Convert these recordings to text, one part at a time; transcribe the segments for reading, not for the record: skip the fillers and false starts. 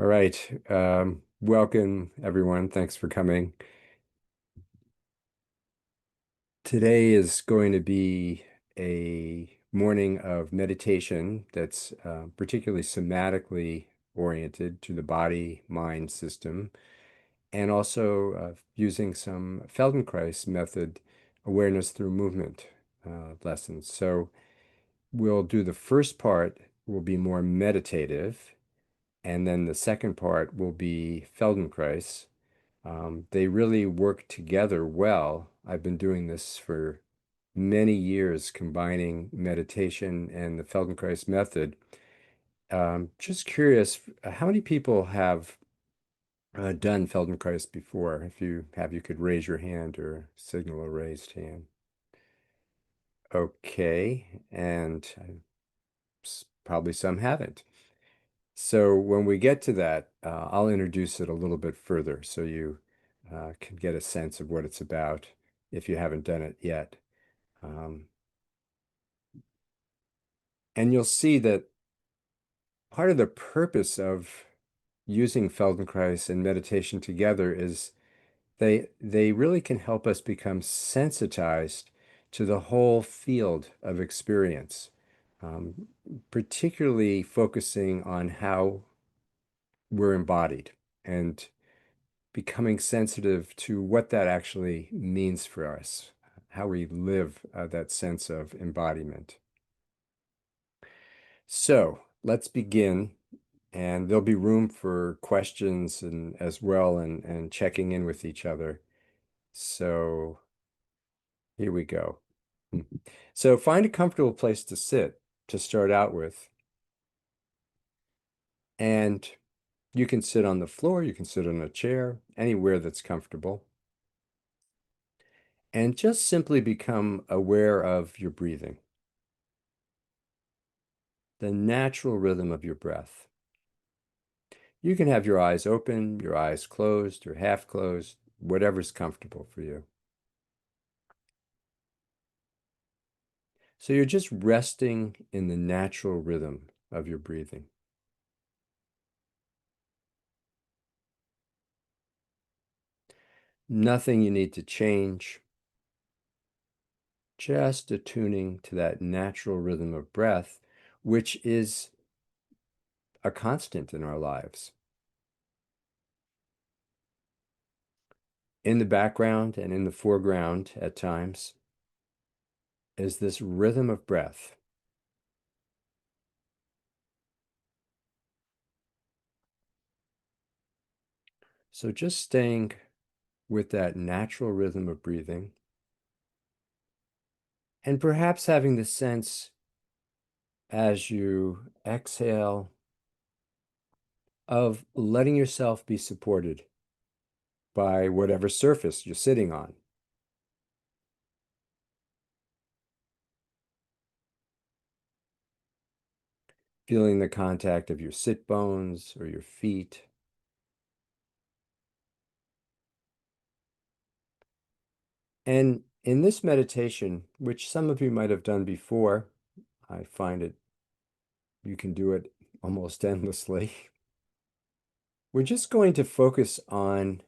All right. Welcome, everyone. Thanks for coming. Today is going to be a morning of meditation that's particularly somatically oriented to the body-mind system, and also using some Feldenkrais method awareness through movement lessons. So we'll do the first part will be more meditative, and then the second part will be Feldenkrais. They really work together well. I've been doing this for many years, combining meditation and the Feldenkrais method. Just curious, how many people have done Feldenkrais before? If you have, you could raise your hand or signal a raised hand. Okay, and probably some haven't. So when we get to that, I'll introduce it a little bit further so you can get a sense of what it's about if you haven't done it yet. Um, and you'll see that part of the purpose of using Feldenkrais and meditation together is they really can help us become sensitized to the whole field of experience, um, particularly focusing on how we're embodied and becoming sensitive to what that actually means for us, how we live that sense of embodiment. So let's begin, and there'll be room for questions and as well, and checking in with each other. So here we go. So find a comfortable place to sit to start out with, and you can sit on the floor, you can sit on a chair, anywhere that's comfortable. And just simply become aware of your breathing, the natural rhythm of your breath. You can have your eyes open, your eyes closed, or half closed, whatever's comfortable for you. So you're just resting in the natural rhythm of your breathing. Nothing you need to change, just attuning to that natural rhythm of breath, which is a constant in our lives. In the background and in the foreground at times is this rhythm of breath. So just staying with that natural rhythm of breathing, and perhaps having the sense as you exhale of letting yourself be supported by whatever surface you're sitting on. Feeling the contact of your sit bones or your feet. And in this meditation, which some of you might have done before, I find it, you can do it almost endlessly. We're just going to focus on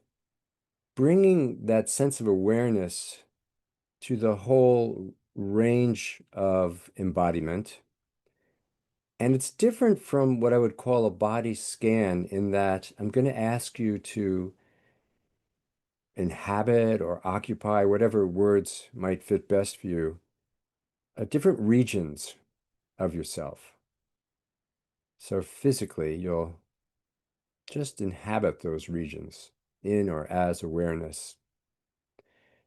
bringing that sense of awareness to the whole range of embodiment. And it's different from what I would call a body scan in that I'm going to ask you to inhabit or occupy, whatever words might fit best for you, different regions of yourself. So physically, you'll just inhabit those regions in or as awareness.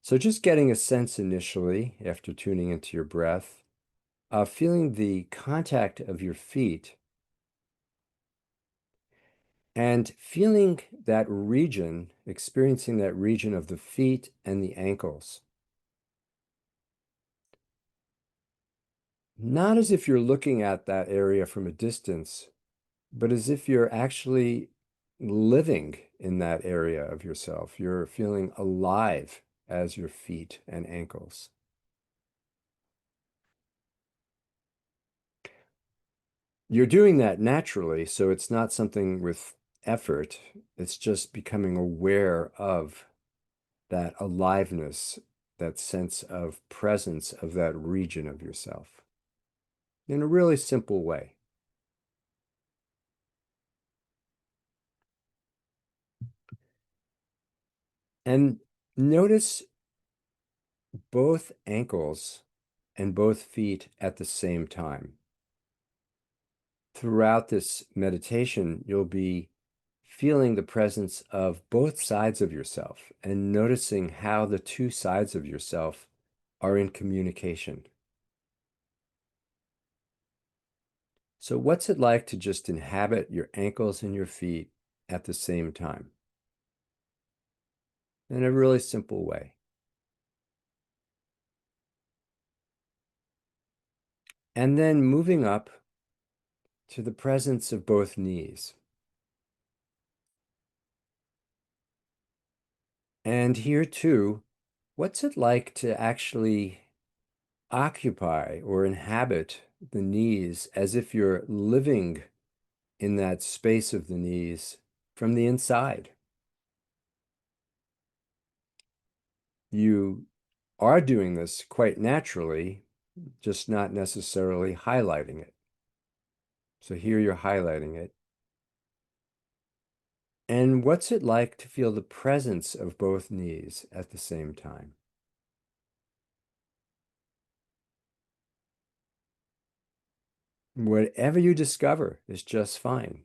So just getting a sense initially, after tuning into your breath, feeling the contact of your feet and feeling that region, experiencing that region of the feet and the ankles. Not as if you're looking at that area from a distance, but as if you're actually living in that area of yourself. You're feeling alive as your feet and ankles. You're doing that naturally, so it's not something with effort. It's just becoming aware of that aliveness, that sense of presence of that region of yourself in a really simple way. And notice both ankles and both feet at the same time. Throughout this meditation, you'll be feeling the presence of both sides of yourself and noticing how the two sides of yourself are in communication. So what's it like to just inhabit your ankles and your feet at the same time? In a really simple way. And then moving up to the presence of both knees. And here too, what's it like to actually occupy or inhabit the knees as if you're living in that space of the knees from the inside? You are doing this quite naturally, just not necessarily highlighting it. So here you're highlighting it. And what's it like to feel the presence of both knees at the same time? Whatever you discover is just fine.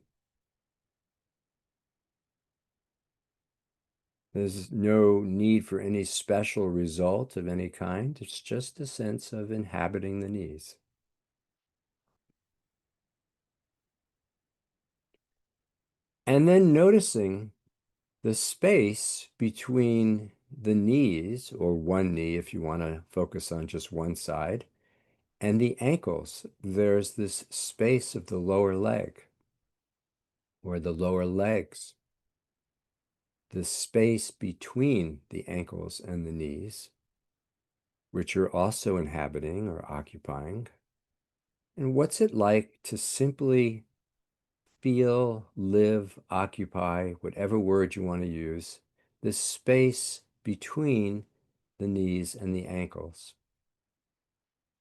There's no need for any special result of any kind. It's just a sense of inhabiting the knees. And then noticing the space between the knees, or one knee if you want to focus on just one side, and the ankles. There's this space of the lower leg, or the lower legs. The space between the ankles and the knees, which you're also inhabiting or occupying. And what's it like to simply feel, live, occupy, whatever word you want to use, this space between the knees and the ankles?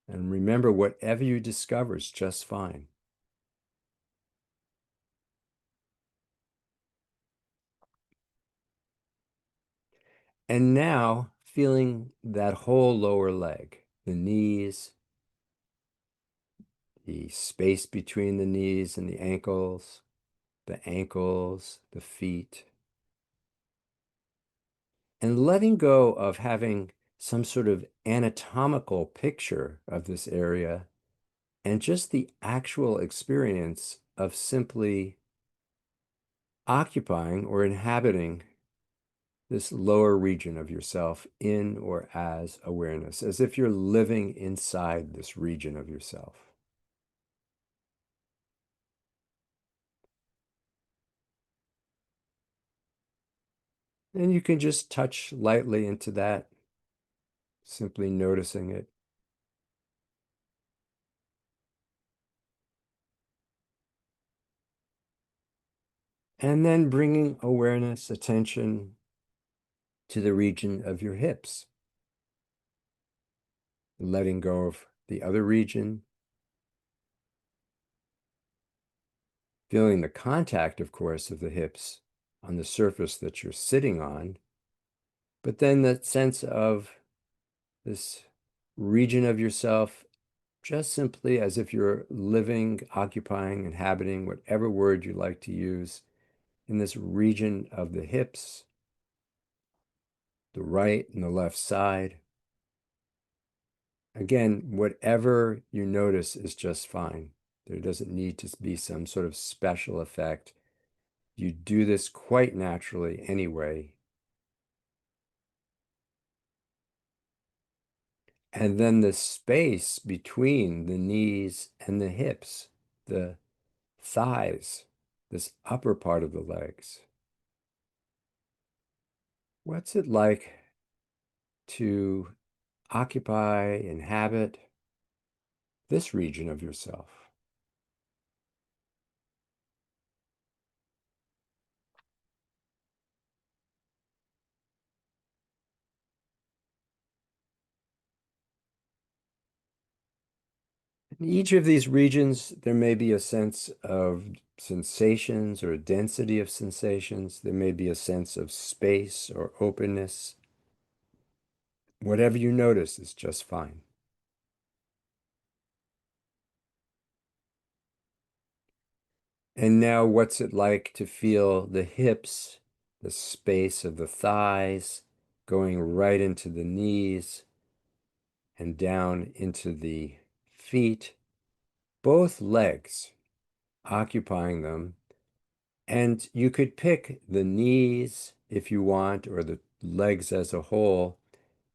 And remember, whatever you discover is just fine. And now feeling that whole lower leg, the knees, the space between the knees and the ankles, the feet, and letting go of having some sort of anatomical picture of this area and just the actual experience of simply occupying or inhabiting this lower region of yourself in or as awareness, as if you're living inside this region of yourself. And you can just touch lightly into that, simply noticing it. And then bringing awareness, attention to the region of your hips, letting go of the other region, feeling the contact, of course, of the hips on the surface that you're sitting on, but then that sense of this region of yourself, just simply as if you're living, occupying, inhabiting, whatever word you like to use, in this region of the hips, the right and the left side. Again, whatever you notice is just fine. There doesn't need to be some sort of special effect. You do this quite naturally anyway. And then the space between the knees and the hips, the thighs, this upper part of the legs. What's it like to occupy, inhabit this region of yourself? In each of these regions, there may be a sense of sensations or a density of sensations. There may be a sense of space or openness. Whatever you notice is just fine. And now, what's it like to feel the hips, the space of the thighs, going right into the knees and down into the feet, both legs, occupying them. And you could pick the knees if you want, or the legs as a whole,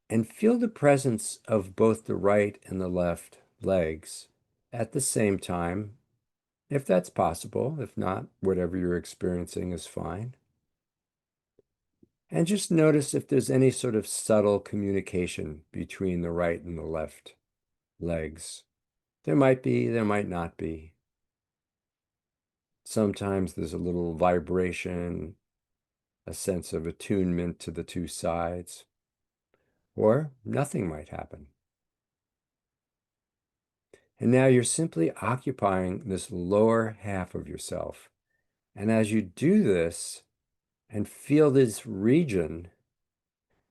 and feel the presence of both the right and the left legs at the same time, if that's possible. If not, whatever you're experiencing is fine. And just notice if there's any sort of subtle communication between the right and the left legs. There might be, there might not be. Sometimes there's a little vibration, a sense of attunement to the two sides, or nothing might happen. And now you're simply occupying this lower half of yourself. And as you do this and feel this region,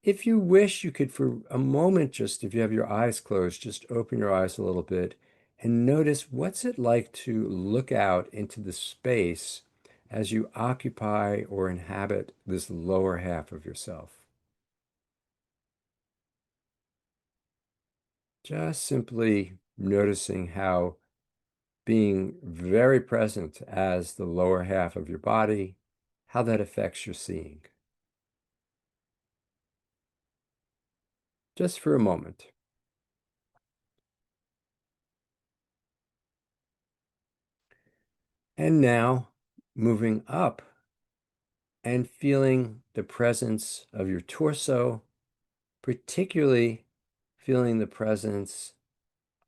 if you wish, you could, for a moment, just if you have your eyes closed, just open your eyes a little bit and notice what's it like to look out into the space as you occupy or inhabit this lower half of yourself. Just simply noticing how being very present as the lower half of your body, how that affects your seeing. Just for a moment. And now moving up and feeling the presence of your torso, particularly feeling the presence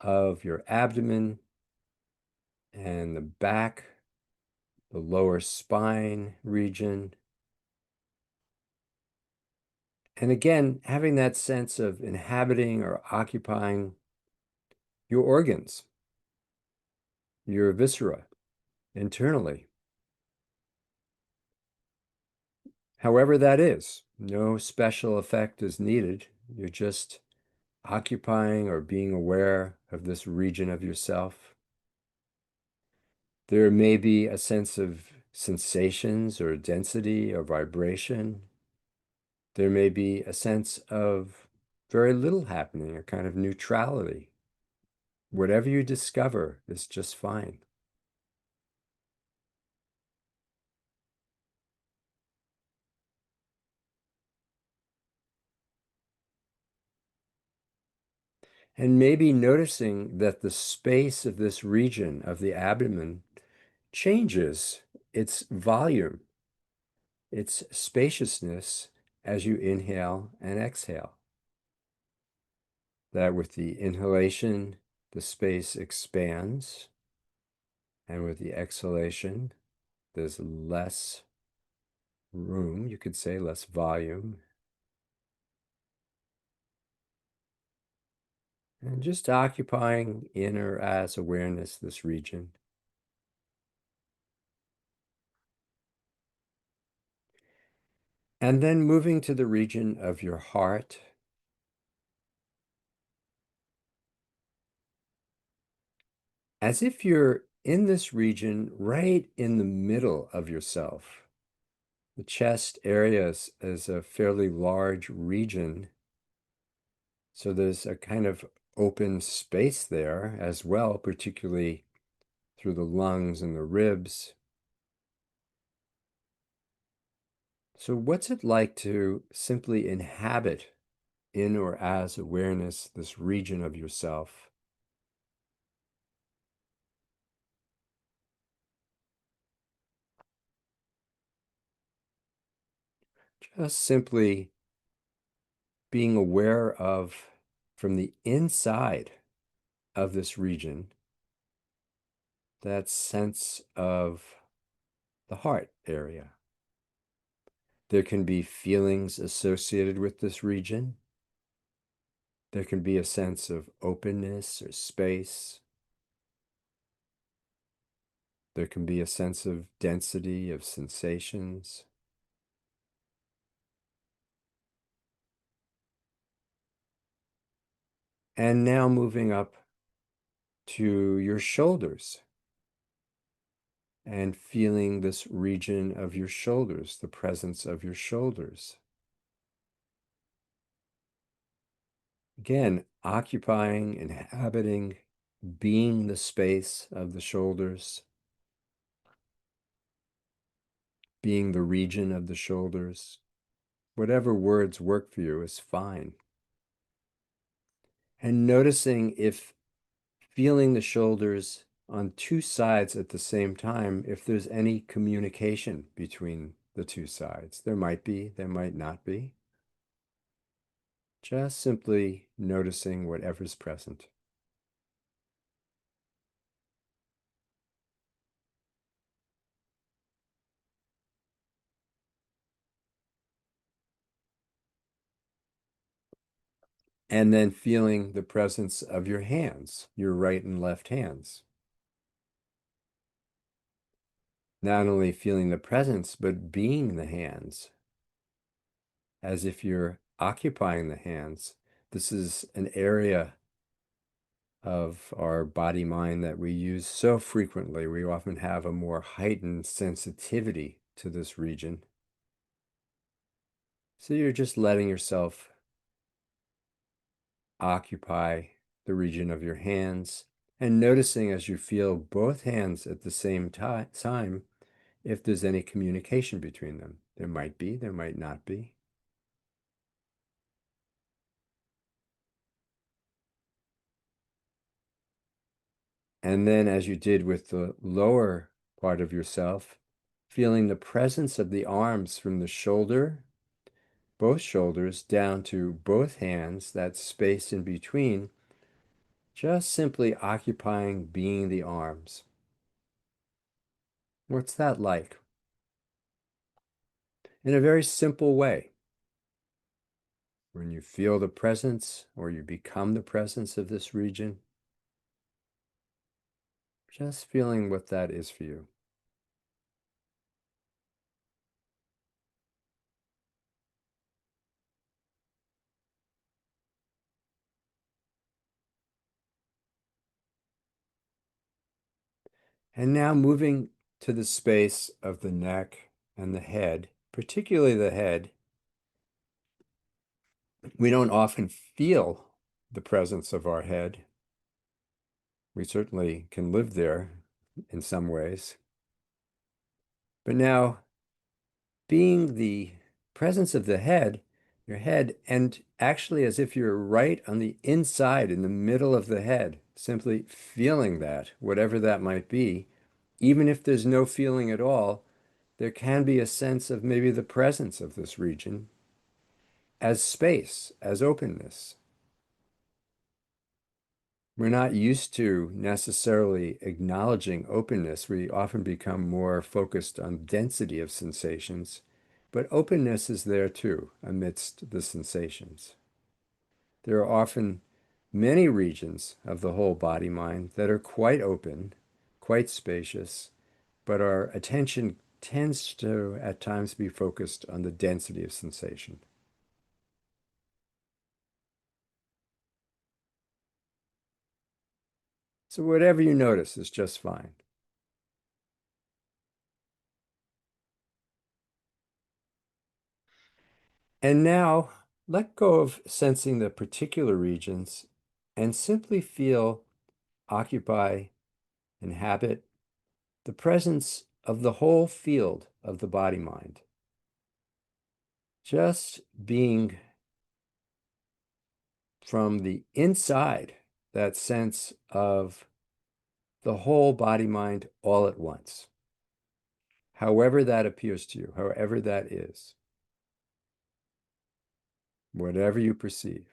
of your abdomen and the back, the lower spine region. And again, having that sense of inhabiting or occupying your organs, your viscera internally. However that is, no special effect is needed. You're just occupying or being aware of this region of yourself. There may be a sense of sensations or density or vibration. There may be a sense of very little happening, a kind of neutrality. Whatever you discover is just fine. And maybe noticing that the space of this region of the abdomen changes its volume, its spaciousness as you inhale and exhale. That with the inhalation, the space expands, and with the exhalation, there's less room, you could say, less volume. And just occupying inner as awareness, this region. And then moving to the region of your heart. As if you're in this region right in the middle of yourself. The chest area is a fairly large region. So there's a kind of open space there as well, particularly through the lungs and the ribs. So what's it like to simply inhabit in or as awareness this region of yourself? Just simply being aware of, from the inside of this region, that sense of the heart area. There can be feelings associated with this region. There can be a sense of openness or space. There can be a sense of density of sensations. And now moving up to your shoulders and feeling this region of your shoulders, the presence of your shoulders. Again, occupying, inhabiting, being the space of the shoulders, being the region of the shoulders. Whatever words work for you is fine. And noticing if feeling the shoulders on two sides at the same time, if there's any communication between the two sides. There might be, there might not be. Just simply noticing whatever's present. And then feeling the presence of your hands, your right and left hands. Not only feeling the presence, but being the hands, as if you're occupying the hands. This is an area of our body mind that we use so frequently. We often have a more heightened sensitivity to this region. So you're just letting yourself occupy the region of your hands and noticing as you feel both hands at the same time if there's any communication between them. There might be, there might not be. And then as you did with the lower part of yourself, feeling the presence of the arms from the shoulder, both shoulders, down to both hands, that space in between, just simply occupying being the arms. What's that like? In a very simple way. When you feel the presence or you become the presence of this region, just feeling what that is for you. And now moving to the space of the neck and the head, particularly the head. We don't often feel the presence of our head. We certainly can live there in some ways. But now, being the presence of the head, your head, and actually as if you're right on the inside, in the middle of the head, simply feeling that, whatever that might be, even if there's no feeling at all, there can be a sense of maybe the presence of this region as space, as openness. We're not used to necessarily acknowledging openness. We often become more focused on density of sensations, but openness is there too, amidst the sensations. There are often many regions of the whole body mind that are quite open, quite spacious, but our attention tends to at times be focused on the density of sensation. So whatever you notice is just fine. And now let go of sensing the particular regions and simply feel, occupy, inhabit the presence of the whole field of the body mind. Just being from the inside, that sense of the whole body mind all at once, however that appears to you, however that is, whatever you perceive.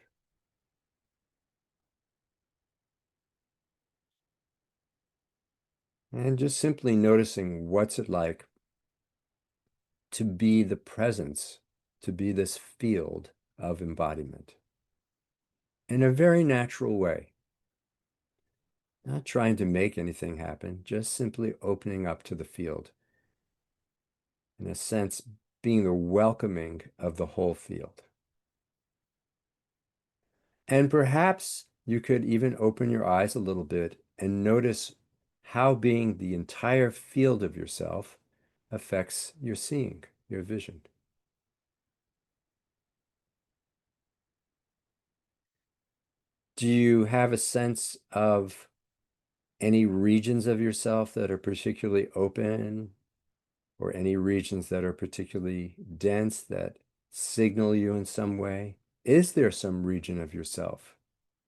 And just simply noticing what's it like to be the presence, to be this field of embodiment in a very natural way. Not trying to make anything happen, just simply opening up to the field. In a sense, being the welcoming of the whole field. And perhaps you could even open your eyes a little bit and notice how being the entire field of yourself affects your seeing, your vision. Do you have a sense of any regions of yourself that are particularly open, or any regions that are particularly dense that signal you in some way? Is there some region of yourself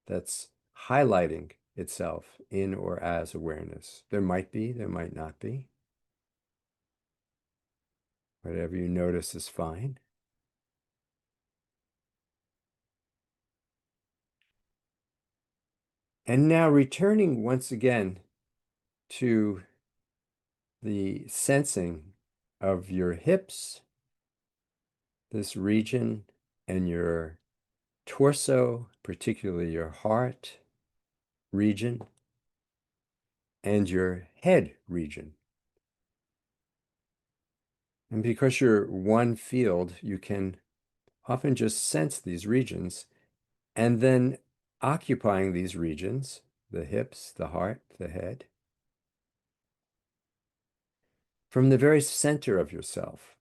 that's highlighting itself in or as awareness? There might be, there might not be. Whatever you notice is fine. And now returning once again to the sensing of your hips, this region, and your torso, particularly your heart region, and your head region. And because you're one field, you can often just sense these regions, and then occupying these regions, the hips, the heart, the head, from the very center of yourself.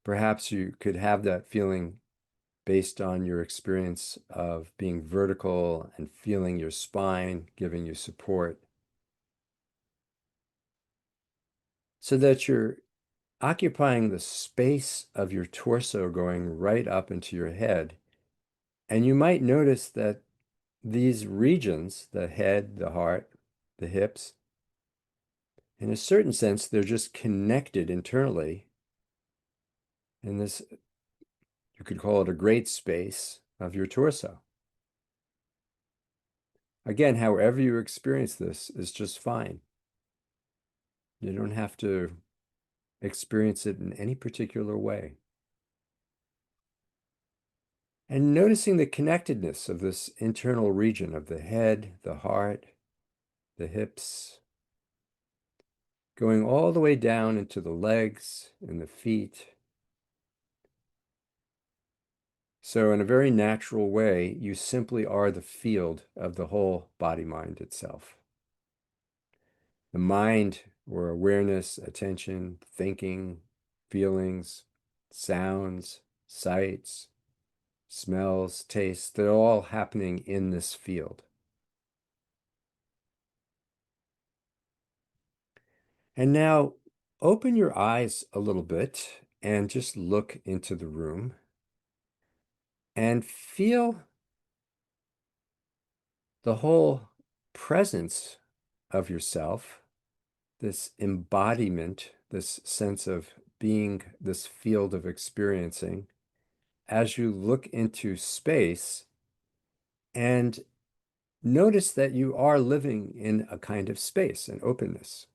Perhaps you could have that feeling based on your experience of being vertical and feeling your spine giving you support, so that you're occupying the space of your torso going right up into your head. And you might notice that these regions, the head, the heart, the hips, in a certain sense, they're just connected internally. And this, you could call it a great space of your torso. Again, however you experience this is just fine. You don't have to experience it in any particular way. And noticing the connectedness of this internal region of the head, the heart, the hips, going all the way down into the legs and the feet. So in a very natural way, you simply are the field of the whole body-mind itself. The mind, or awareness, attention, thinking, feelings, sounds, sights, smells, tastes, they're all happening in this field. And now open your eyes a little bit and just look into the room and feel the whole presence of yourself, this embodiment, this sense of being this field of experiencing, as you look into space and notice that you are living in a kind of space and openness.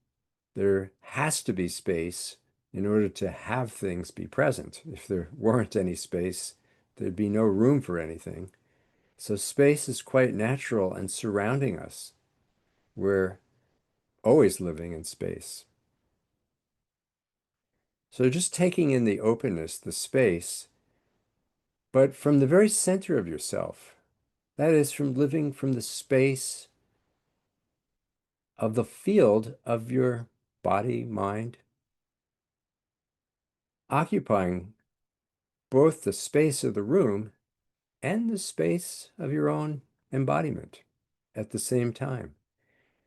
There has to be space in order to have things be present. If there weren't any space, there'd be no room for anything. So space is quite natural and surrounding us. We're always living in space. So just taking in the openness, the space, but from the very center of yourself, that is, from living from the space of the field of your body, mind, occupying both the space of the room and the space of your own embodiment at the same time.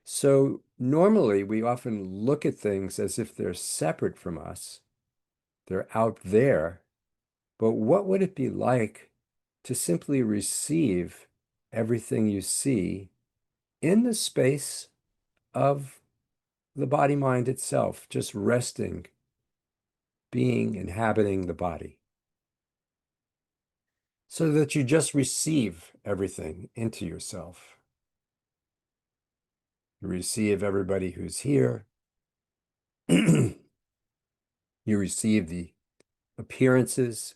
So normally we often look at things as if they're separate from us, they're out there, but what would it be like to simply receive everything you see in the space of the body-mind itself, just resting, being, inhabiting the body, so that you just receive everything into yourself. You receive everybody who's here. You receive the appearances.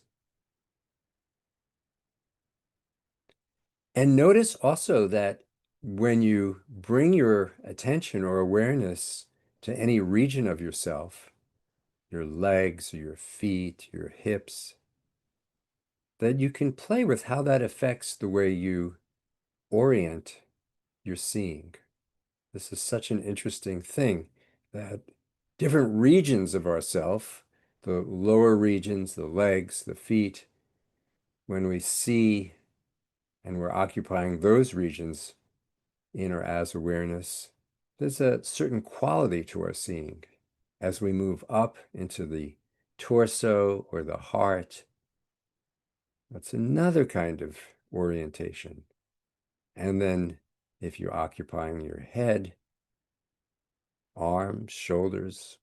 And notice also that when you bring your attention or awareness to any region of yourself, your legs, your feet, your hips, that you can play with how that affects the way you orient your seeing. This is such an interesting thing that different regions of ourself, the lower regions, the legs, the feet, when we see and we're occupying those regions in or as awareness, there's a certain quality to our seeing. As we move up into the torso or the heart, that's another kind of orientation. And then if you're occupying your head, arms, shoulders,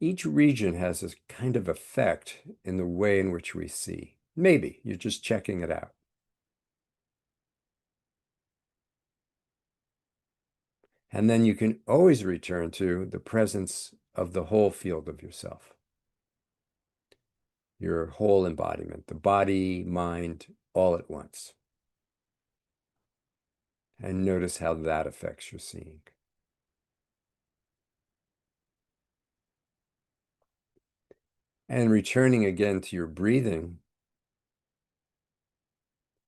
each region has this kind of effect in the way in which we see. Maybe you're just checking it out. And then you can always return to the presence of the whole field of yourself, your whole embodiment, the body, mind, all at once. And notice how that affects your seeing. And returning again to your breathing,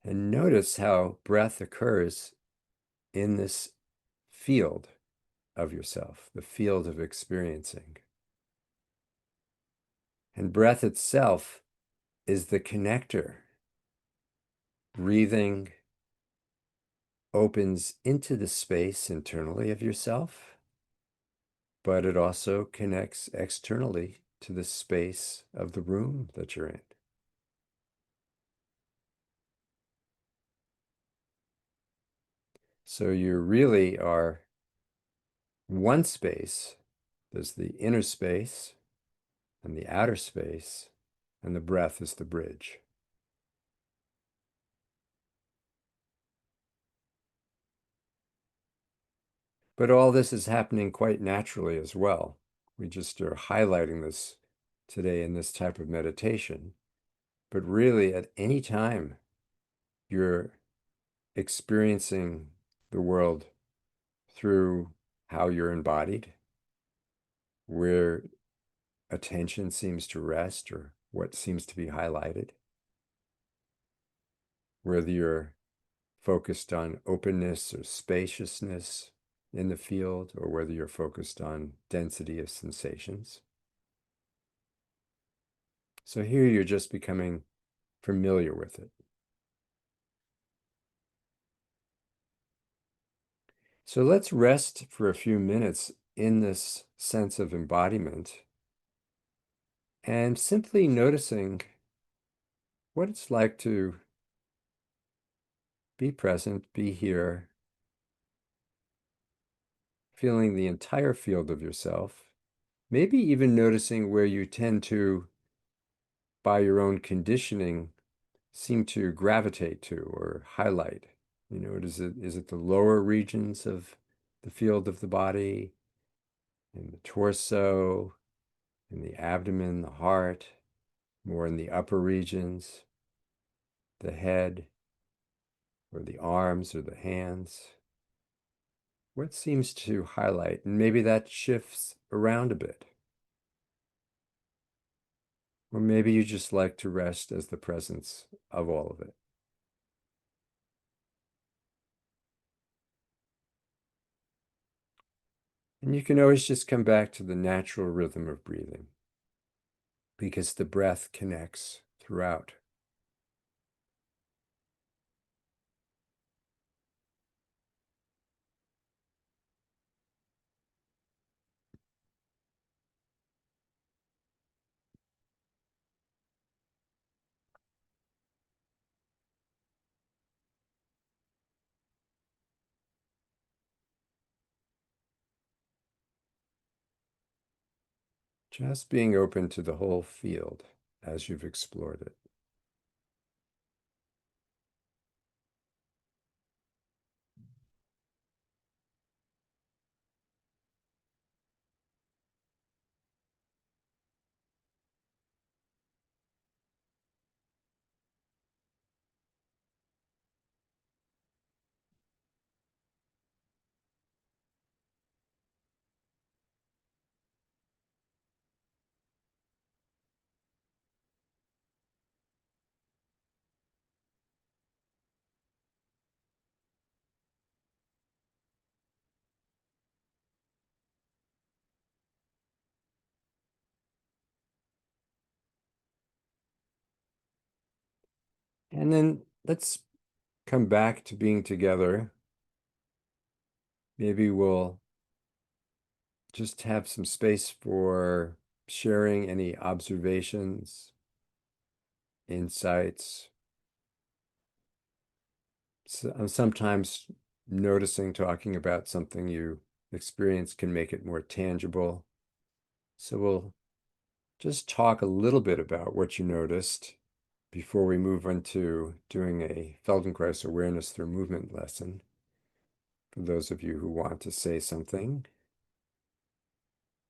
and notice how breath occurs in this field of yourself, the field of experiencing. And breath itself is the connector. Breathing opens into the space internally of yourself, but it also connects externally to the space of the room that you're in. So you really are one space. There's the inner space and the outer space, and the breath is the bridge. But all this is happening quite naturally as well. We just are highlighting this today in this type of meditation. But really, at any time you're experiencing the world through how you're embodied, where attention seems to rest or what seems to be highlighted, whether you're focused on openness or spaciousness in the field, or whether you're focused on density of sensations. So here you're just becoming familiar with it. So let's rest for a few minutes in this sense of embodiment and simply noticing what it's like to be present, be here, feeling the entire field of yourself, maybe even noticing where you tend to, by your own conditioning, seem to gravitate to or highlight. You know, is it the lower regions of the field of the body, in the torso, in the abdomen, the heart, more in the upper regions, the head, or the arms or the hands? What seems to highlight? And maybe that shifts around a bit. Or maybe you just like to rest as the presence of all of it. And you can always just come back to the natural rhythm of breathing, because the breath connects throughout. Just being open to the whole field as you've explored it. And then let's come back to being together. Maybe we'll just have some space for sharing any observations, insights. Sometimes noticing, talking about something you experience can make it more tangible. So we'll just talk a little bit about what you noticed before we move into doing a Feldenkrais Awareness Through Movement lesson. For those of you who want to say something,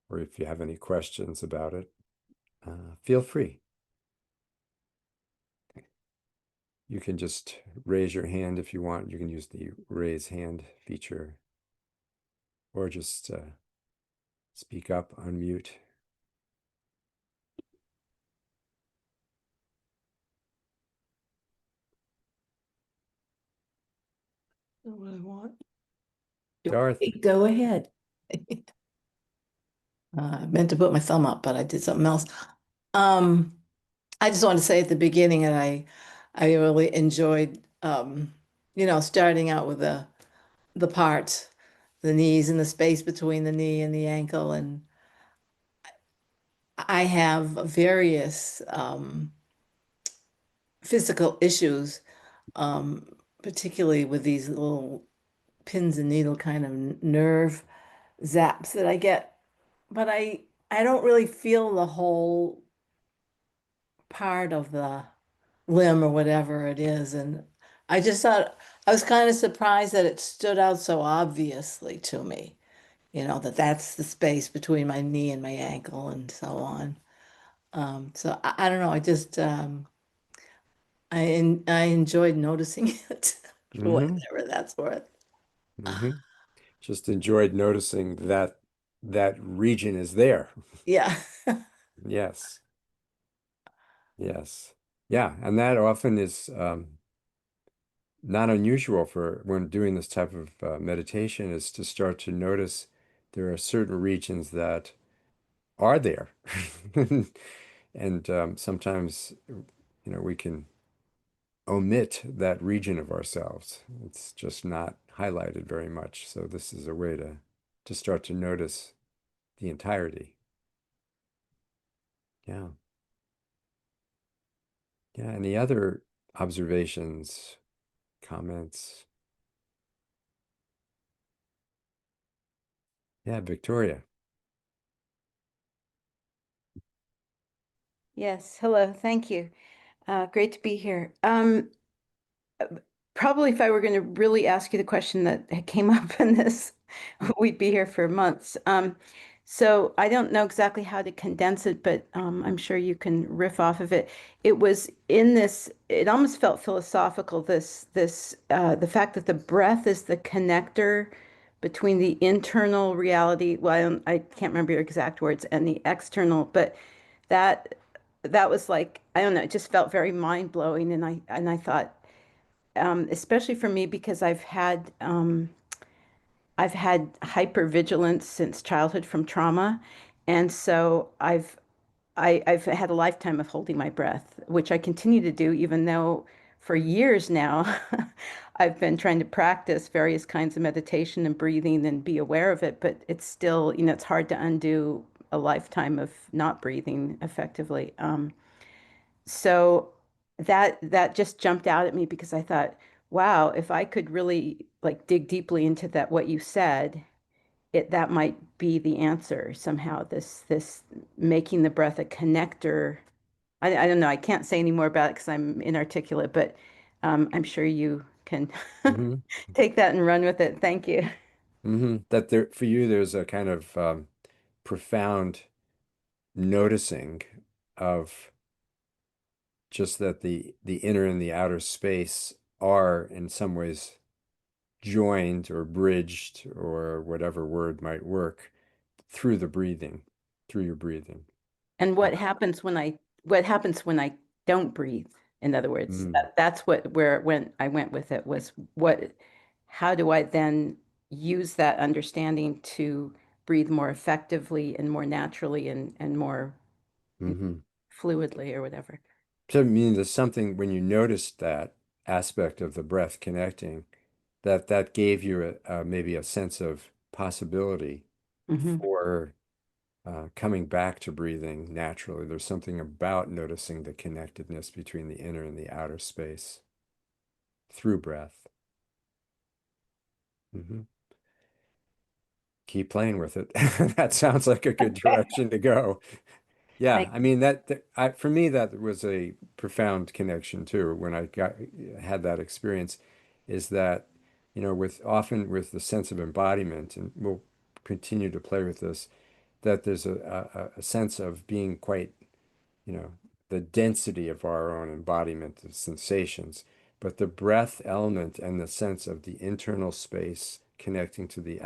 or if you have any questions about it, feel free. You can just raise your hand if you want. You can use the raise hand feature, or just speak up, unmute. What I want. Dorothy. Go ahead. I meant to put my thumb up, but I did something else. I just want to say at the beginning that I really enjoyed starting out with the parts, the knees and the space between the knee and the ankle. And I have various physical issues, particularly with these little pins and needle kind of nerve zaps that I get. But I don't really feel the whole part of the limb or whatever it is. And I just thought I was kind of surprised that it stood out so obviously to me, that that's the space between my knee and my ankle and so on. So I don't know. I enjoyed noticing it for Mm-hmm. whatever that's worth. Mm-hmm. Just enjoyed noticing that that region is there. Yeah. Yes. Yes. Yeah. And that often is not unusual for when doing this type of meditation, is to start to notice there are certain regions that are there. And sometimes, we can omit that region of ourselves. It's just not highlighted very much. So this is a way to start to notice the entirety. Yeah. Yeah. Any other observations, comments? Yeah, Victoria. Yes, hello, thank you. Great to be here. Probably if I were going to really ask you the question that came up in this, we'd be here for months. So I don't know exactly how to condense it, but I'm sure you can riff off of it. It was in this, it almost felt philosophical, the fact that the breath is the connector between the internal reality, well, I can't remember your exact words, and the external, but that that was like, I don't know, it just felt very mind-blowing. And I thought, especially for me, because I've had hypervigilance since childhood from trauma. And so I've had a lifetime of holding my breath, which I continue to do, even though for years now I've been trying to practice various kinds of meditation and breathing and be aware of it. But it's still, it's hard to undo a lifetime of not breathing effectively. So that just jumped out at me because I thought, wow, if I could really like dig deeply into that, what you said, that might be the answer somehow. This making the breath a connector. I don't know. I can't say any more about it because I'm inarticulate, but I'm sure you can Mm-hmm. take that and run with it. Thank you. Mm-hmm. That there for you, there's a kind of profound noticing of just that the inner and the outer space are in some ways joined or bridged, or whatever word might work, through the breathing, through your breathing. And what happens when I don't breathe? In other words, Mm, that's where when I went with it was how do I then use that understanding to breathe more effectively and more naturally and more hmm fluidly or whatever. So I mean, there's something when you noticed that aspect of the breath connecting, that gave you maybe a sense of possibility Hmm. for coming back to breathing naturally. There's something about noticing the connectedness between the inner and the outer space through breath. Hmm. Keep playing with it. That sounds like a good direction to go. Yeah, Thank I mean for me that was a profound connection too when I got had that experience is that with often with the sense of embodiment, and we'll continue to play with this, that there's a sense of being quite, you know, the density of our own embodiment of sensations, but the breath element and the sense of the internal space connecting to the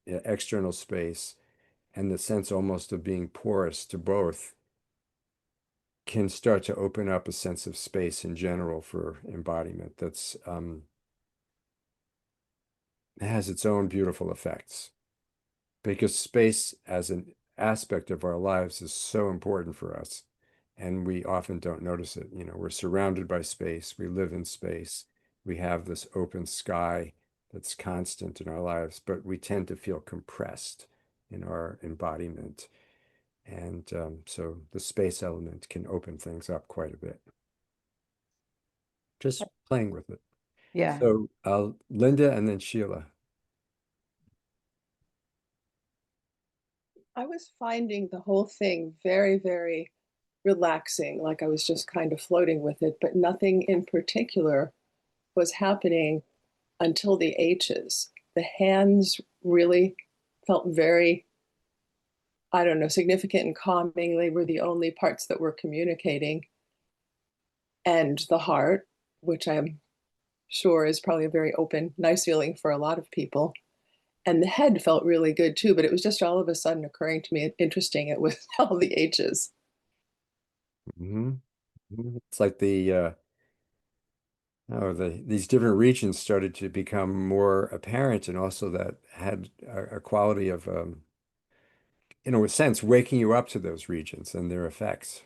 external space and the sense almost of being porous to both can start to open up a sense of space in general for embodiment that's has its own beautiful effects because space as an aspect of our lives is so important for us and we often don't notice it. We're surrounded by space, we live in space, we have this open sky that's constant in our lives, but we tend to feel compressed in our embodiment. And so the space element can open things up quite a bit. Just playing with it. Yeah. So Linda and then Sheila. I was finding the whole thing very, very relaxing, like I was just kind of floating with it, but nothing in particular was happening until the H's. The hands really felt very, I don't know, significant and calming. They were the only parts that were communicating. And the heart, which I'm sure is probably a very open, nice feeling for a lot of people. And the head felt really good too, but it was just all of a sudden occurring to me, interesting, it was all the H's. Hmm. It's like these different regions started to become more apparent and also that had a quality of, in a sense, waking you up to those regions and their effects.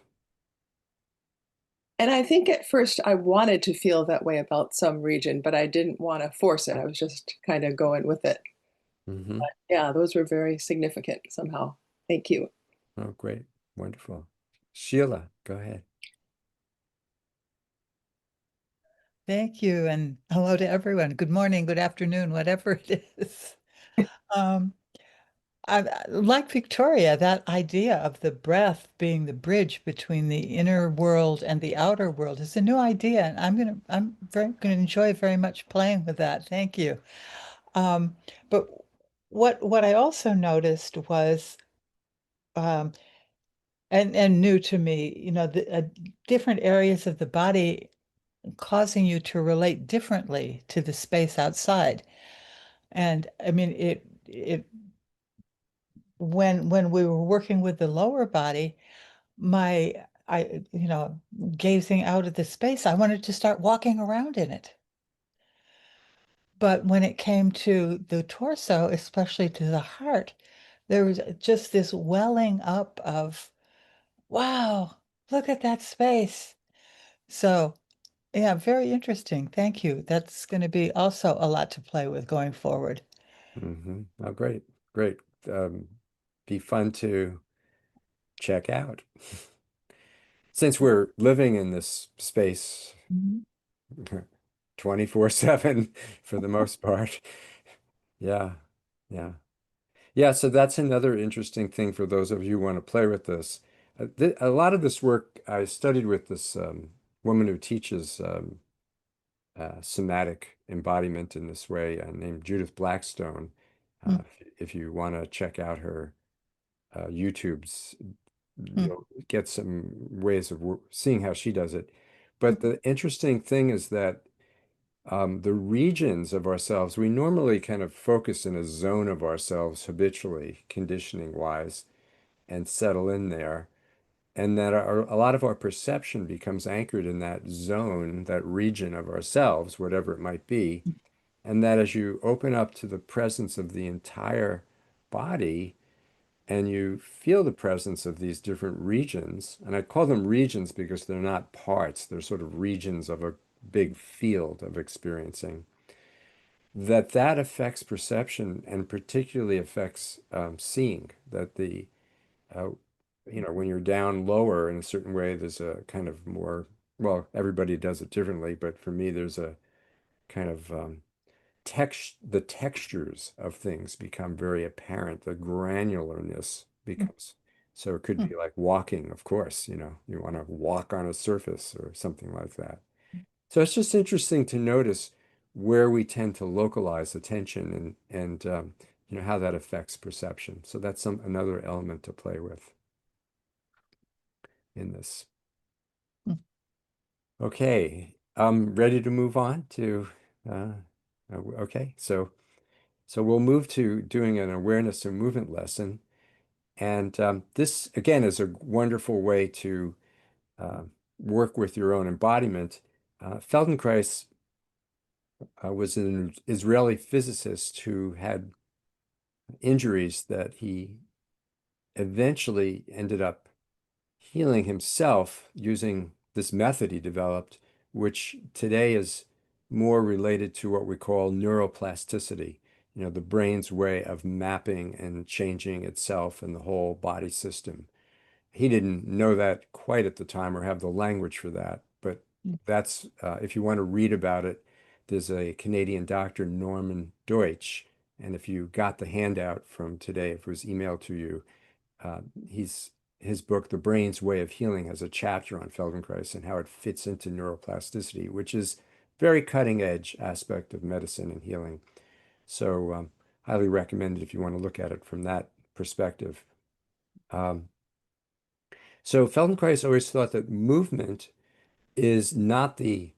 And I think at first I wanted to feel that way about some region, but I didn't want to force it. I was just kind of going with it. Hmm. Yeah, those were very significant somehow. Thank you. Oh, great. Wonderful. Sheila, go ahead. Thank you, and hello to everyone. Good morning, good afternoon, whatever it is. Um, like Victoria, that idea of the breath being the bridge between the inner world and the outer world is a new idea, and I'm gonna enjoy very much playing with that. Thank you. But what I also noticed was, um, and new to me, the different areas of the body causing you to relate differently to the space outside. And I mean, it when we were working with the lower body, I gazing out at the space, I wanted to start walking around in it. But when it came to the torso, especially to the heart, there was just this welling up of, wow, look at that space. So, yeah, very interesting. Thank you. That's going to be also a lot to play with going forward. Oh, great. Great. Um, be fun to check out. Since we're living in this space Mhm. 24/7 for the most part. Yeah. Yeah. Yeah, so that's another interesting thing for those of you who want to play with this. A lot of this work I studied with this woman who teaches somatic embodiment in this way, named Judith Blackstone. Mm, If you want to check out her YouTube's, mm, you'll get some ways of seeing how she does it. But the interesting thing is that the regions of ourselves, we normally kind of focus in a zone of ourselves habitually, conditioning wise, and settle in there. And that a lot of our perception becomes anchored in that zone, that region of ourselves, whatever it might be. And that as you open up to the presence of the entire body, and you feel the presence of these different regions. And I call them regions because they're not parts, they're sort of regions of a big field of experiencing. That affects perception and particularly affects seeing. That the uh, when you're down lower in a certain way, there's a kind of more, well, everybody does it differently, but for me, there's a kind of the textures of things become very apparent. The granularness becomes. So it could be like walking, of course, you want to walk on a surface or something like that. So it's just interesting to notice where we tend to localize attention and how that affects perception. So that's another element to play with in this. Okay, I'm ready to move on to okay, so we'll move to doing an awareness and movement lesson. And this, again, is a wonderful way to uh, work with your own embodiment. Feldenkrais was an Israeli physicist who had injuries that he eventually ended up healing himself using this method he developed, which today is more related to what we call neuroplasticity, the brain's way of mapping and changing itself and the whole body system. He didn't know that quite at the time or have the language for that, but that's, if you want to read about it, there's a Canadian doctor, Norman Deutsch, and if you got the handout from today, if it was emailed to you, uh, he's his book, The Brain's Way of Healing, has a chapter on Feldenkrais and how it fits into neuroplasticity, which is very cutting edge aspect of medicine and healing. So highly recommend it if you want to look at it from that perspective. Um, so Feldenkrais always thought that movement is not the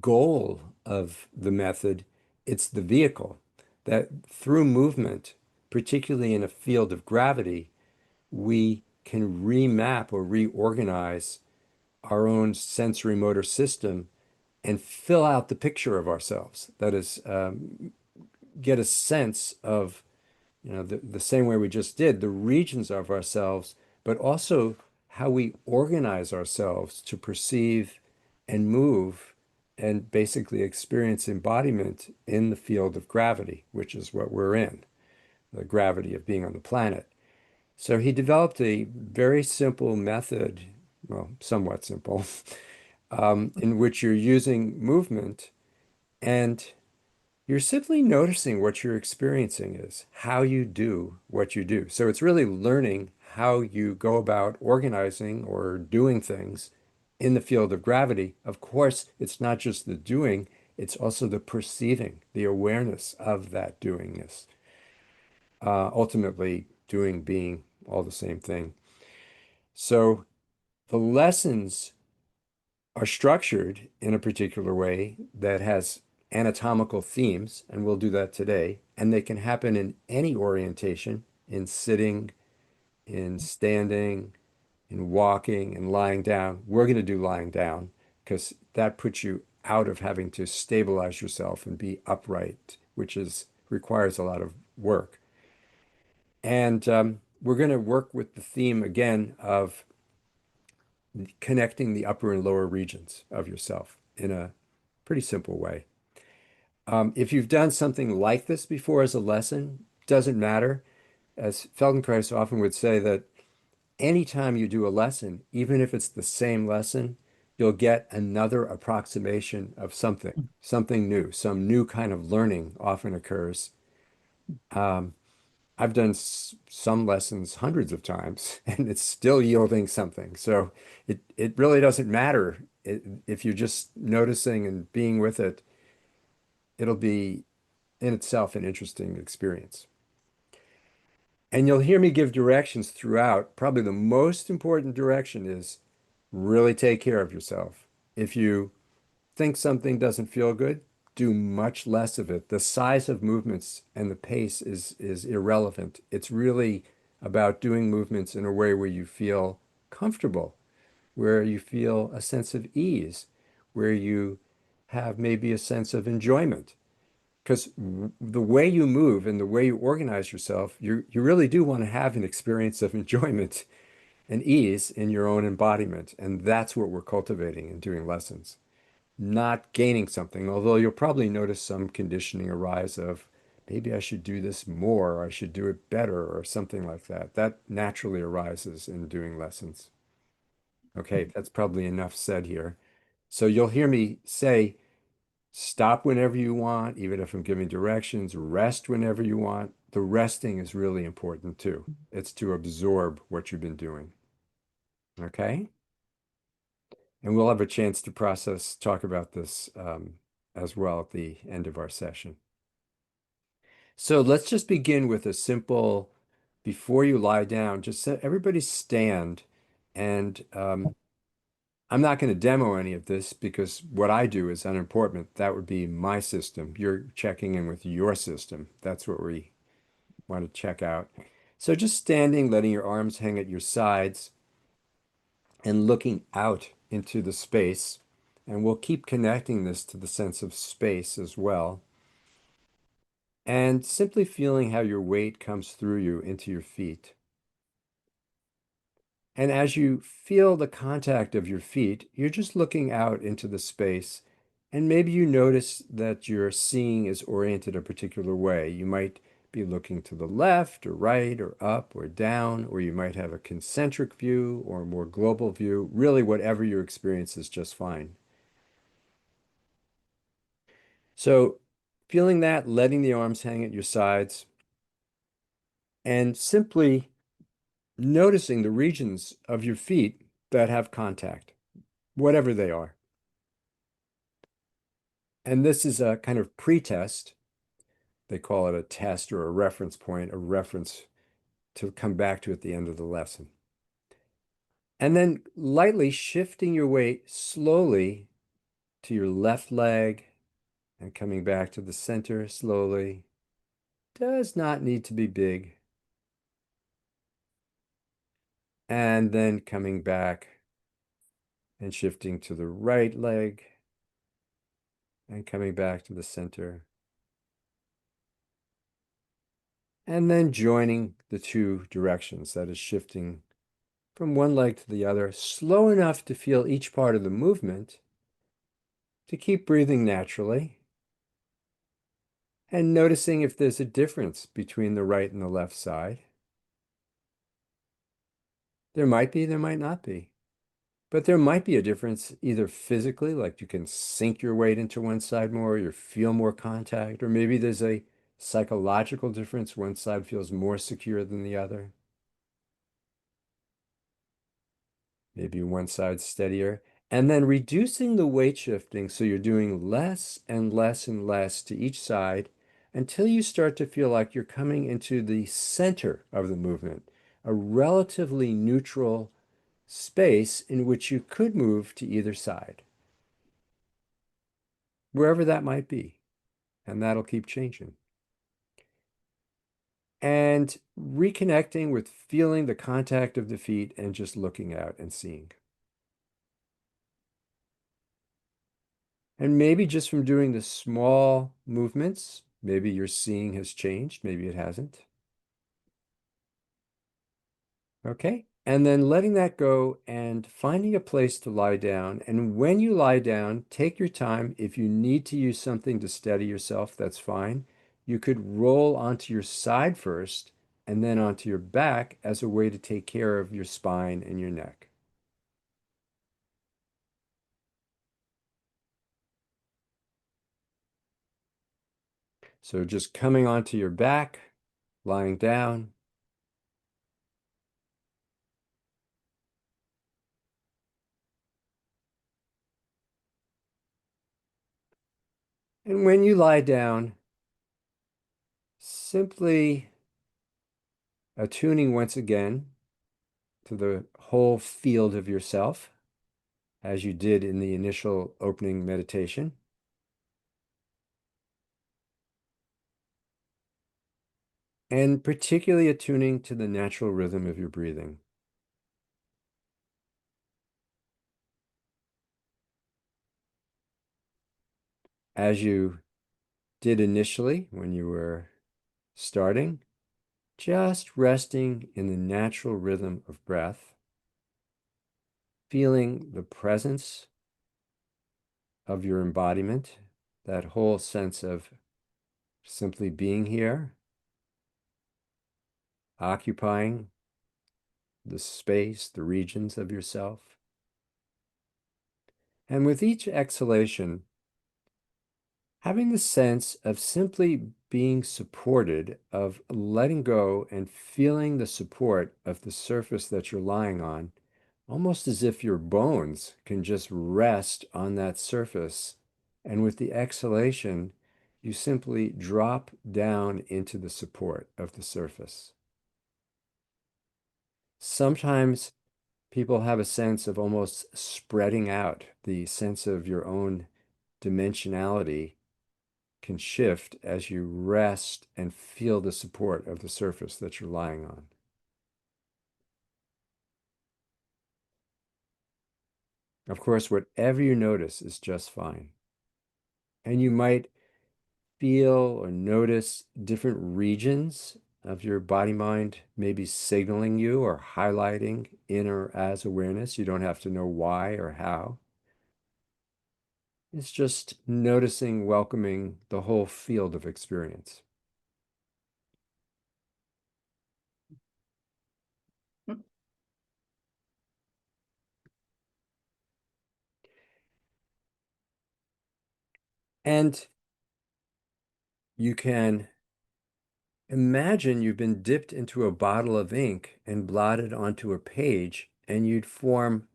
goal of the method, it's the vehicle. That through movement, particularly in a field of gravity, we can remap or reorganize our own sensory motor system and fill out the picture of ourselves. That is, get a sense of, the same way we just did, the regions of ourselves, but also how we organize ourselves to perceive and move and basically experience embodiment in the field of gravity, which is what we're in, the gravity of being on the planet. So he developed a very simple method, well, somewhat simple, in which you're using movement and you're simply noticing what your experiencing is, how you do what you do. So it's really learning how you go about organizing or doing things in the field of gravity. Of course, it's not just the doing, it's also the perceiving, the awareness of that doingness. Ultimately, doing, being, all the same thing. So the lessons are structured in a particular way that has anatomical themes, and we'll do that today. And they can happen in any orientation, in sitting, in standing, in walking, and lying down. We're going to do lying down because that puts you out of having to stabilize yourself and be upright, which requires a lot of work. And we're going to work with the theme again of connecting the upper and lower regions of yourself in a pretty simple way. If you've done something like this before as a lesson, doesn't matter. As Feldenkrais often would say, that anytime you do a lesson, even if it's the same lesson, you'll get another approximation of something new, some new kind of learning often occurs. Um, I've done some lessons hundreds of times and it's still yielding something. So it really doesn't matter. If you're just noticing and being with it, it'll be in itself an interesting experience. And you'll hear me give directions throughout. Probably the most important direction is really take care of yourself. If you think something doesn't feel good, do much less of it. The size of movements and the pace is irrelevant. It's really about doing movements in a way where you feel comfortable, where you feel a sense of ease, where you have maybe a sense of enjoyment. because the way you move and the way you organize yourself, you really do want to have an experience of enjoyment and ease in your own embodiment. And that's what we're cultivating in doing lessons, not gaining something, although you'll probably notice some conditioning arise of maybe I should do this more, or I should do it better, or something like that. That naturally arises in doing lessons. Okay, that's probably enough said here. So you'll hear me say, stop whenever you want, even if I'm giving directions, rest whenever you want. The resting is really important too. It's to absorb what you've been doing. Okay? And we'll have a chance to talk about this as well at the end of our session. So let's just begin with a simple, before you lie down, just everybody stand. And I'm not going to demo any of this because what I do is unimportant. That would be my system. You're checking in with your system. That's what we want to check out. So just standing, letting your arms hang at your sides and looking out into the space. And we'll keep connecting this to the sense of space as well. And simply feeling how your weight comes through you into your feet. And as you feel the contact of your feet, you're just looking out into the space. And maybe you notice that your seeing is oriented a particular way. You might be looking to the left or right or up or down, or you might have a concentric view or a more global view. Really, whatever your experience is just fine. So feeling that, letting the arms hang at your sides, and simply noticing the regions of your feet that have contact, whatever they are. And this is a kind of pre-test. They call it a test or a reference point, a reference to come back to at the end of the lesson. And then lightly shifting your weight slowly to your left leg and coming back to the center slowly. Does not need to be big. And then coming back and shifting to the right leg and coming back to the center. And then joining the two directions, that is shifting from one leg to the other, slow enough to feel each part of the movement, to keep breathing naturally, and noticing if there's a difference between the right and the left side. There might be, there might not be. But there might be a difference either physically, like you can sink your weight into one side more, you feel more contact, or maybe there's a psychological difference. One side feels more secure than the other. Maybe one side's steadier. And then reducing the weight shifting so you're doing less and less and less to each side until you start to feel like you're coming into the center of the movement, a relatively neutral space in which you could move to either side, wherever that might be. And that'll keep changing. And reconnecting with feeling the contact of the feet and just looking out and seeing. And maybe just from doing the small movements, maybe your seeing has changed, maybe it hasn't. Okay, and then letting that go and finding a place to lie down. And when you lie down, take your time. If you need to use something to steady yourself, that's fine. You could roll onto your side first and then onto your back as a way to take care of your spine and your neck. So just coming onto your back, lying down. And when you lie down, simply attuning once again to the whole field of yourself, as you did in the initial opening meditation. And particularly attuning to the natural rhythm of your breathing. As you did initially when you were starting, just resting in the natural rhythm of breath, feeling the presence of your embodiment, that whole sense of simply being here, occupying the space, the regions of yourself. And with each exhalation, having the sense of simply being supported, of letting go and feeling the support of the surface that you're lying on, almost as if your bones can just rest on that surface. And with the exhalation, you simply drop down into the support of the surface. Sometimes people have a sense of almost spreading out, the sense of your own dimensionality can shift as you rest and feel the support of the surface that you're lying on. Of course, whatever you notice is just fine. And you might feel or notice different regions of your body mind maybe signaling you or highlighting in or as awareness. You don't have to know why or how. It's just noticing, welcoming the whole field of experience. And you can imagine you've been dipped into a bottle of ink and blotted onto a page, and you'd form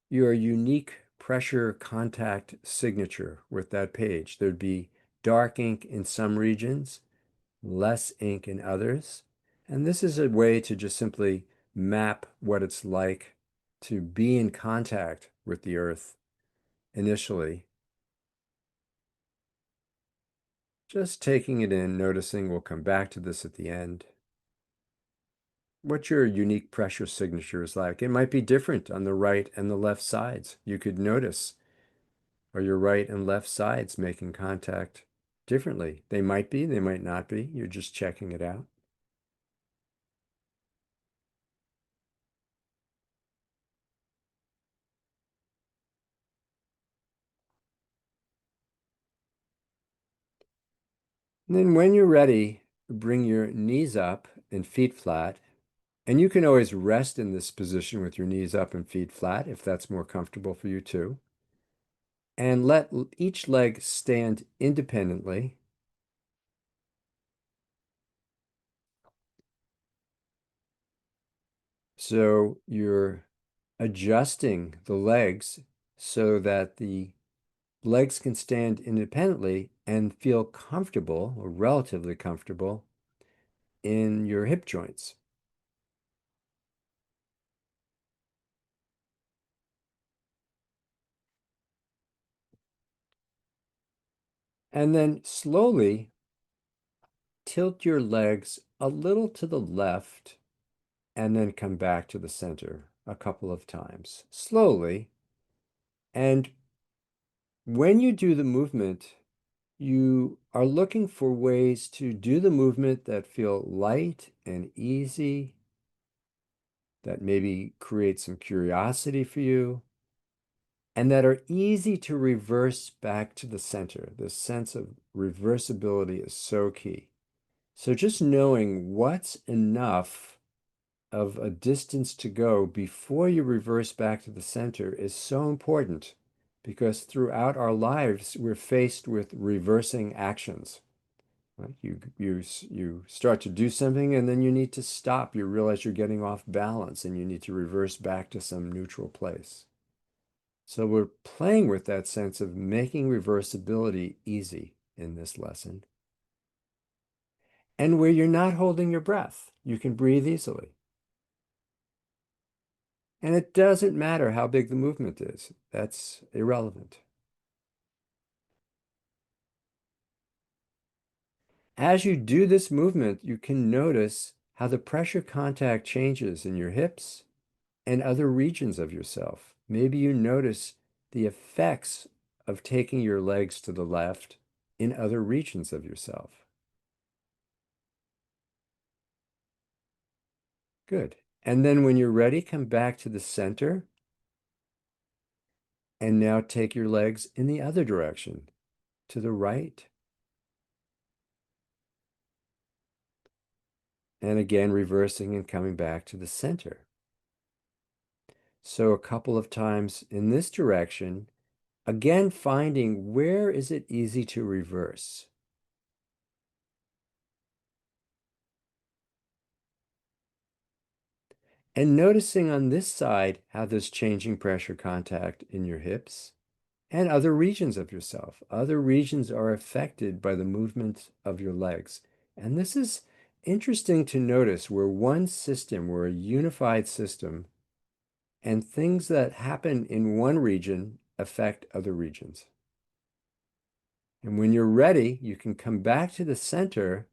your unique pressure contact signature with that page. There'd be dark ink in some regions, less ink in others. And this is a way to just simply map what it's like to be in contact with the earth initially. Just taking it in, noticing, we'll come back to this at the end. What your unique pressure signature is like. It might be different on the right and the left sides. You could notice, are your right and left sides making contact differently? They might be, they might not be. You're just checking it out. And then when you're ready, bring your knees up and feet flat. And you can always rest in this position with your knees up and feet flat if that's more comfortable for you too. And let each leg stand independently. So you're adjusting the legs so that the legs can stand independently and feel comfortable or relatively comfortable in your hip joints. And then slowly tilt your legs a little to the left and then come back to the center a couple of times, slowly. And when you do the movement, you are looking for ways to do the movement that feel light and easy, that maybe create some curiosity for you, and that are easy to reverse back to the center. This sense of reversibility is so key. So just knowing what's enough of a distance to go before you reverse back to the center is so important, because throughout our lives, we're faced with reversing actions. Right? You start to do something and then you need to stop. You realize you're getting off balance and you need to reverse back to some neutral place. So we're playing with that sense of making reversibility easy in this lesson. And where you're not holding your breath, you can breathe easily. And it doesn't matter how big the movement is. That's irrelevant. As you do this movement, you can notice how the pressure contact changes in your hips and other regions of yourself. Maybe you notice the effects of taking your legs to the left in other regions of yourself. Good. And then when you're ready, come back to the center. And now take your legs in the other direction, to the right. And again, reversing and coming back to the center. So a couple of times in this direction, again, finding where is it easy to reverse. And noticing on this side how there's changing pressure contact in your hips and other regions of yourself. Other regions are affected by the movement of your legs. And this is interesting to notice. We're one system, we're a unified system, and things that happen in one region affect other regions. And when you're ready, you can come back to the center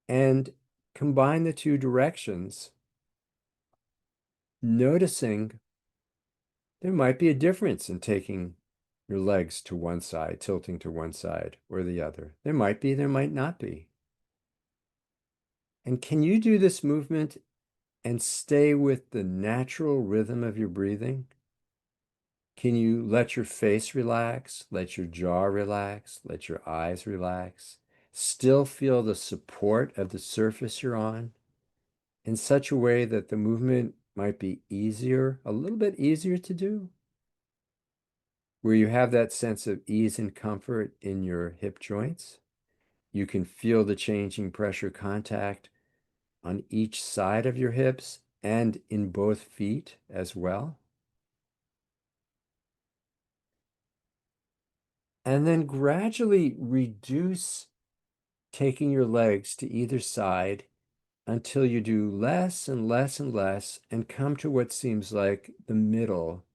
and combine the two directions, noticing there might be a difference in taking your legs to one side, tilting to one side or the other. There might be, there might not be. And can you do this movement and stay with the natural rhythm of your breathing? Can you let your face relax, let your jaw relax, let your eyes relax, still feel the support of the surface you're on in such a way that the movement might be easier, a little bit easier to do, where you have that sense of ease and comfort in your hip joints? You can feel the changing pressure contact on each side of your hips and in both feet as well. And then gradually reduce taking your legs to either side until you do less and less and less and come to what seems like the middle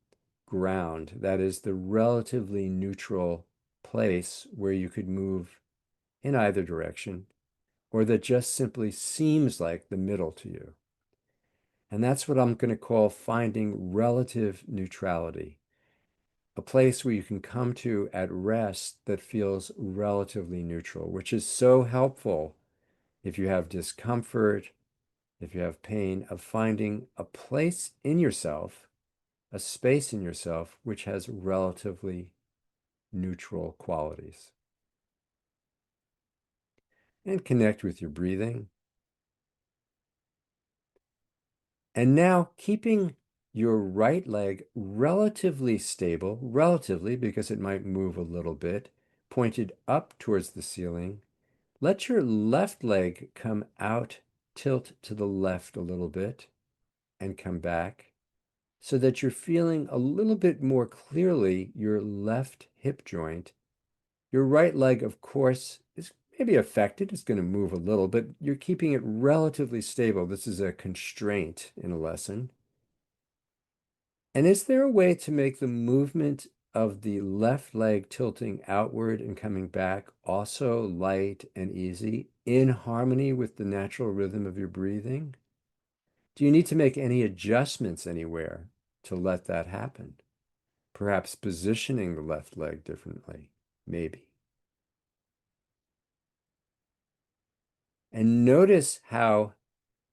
ground. That is the relatively neutral place where you could move in either direction, or that just simply seems like the middle to you. And that's what I'm going to call finding relative neutrality, a place where you can come to at rest that feels relatively neutral, which is so helpful if you have discomfort, if you have pain, of finding a place in yourself, a space in yourself, which has relatively neutral qualities. And connect with your breathing. And now keeping your right leg relatively stable, relatively because it might move a little bit, pointed up towards the ceiling. Let your left leg come out, tilt to the left a little bit, and come back so that you're feeling a little bit more clearly your left hip joint. Your right leg, of course, is maybe affected. It's going to move a little, but you're keeping it relatively stable. This is a constraint in a lesson. And is there a way to make the movement of the left leg tilting outward and coming back also light and easy, in harmony with the natural rhythm of your breathing? Do you need to make any adjustments anywhere to let that happen? Perhaps positioning the left leg differently, maybe. And notice how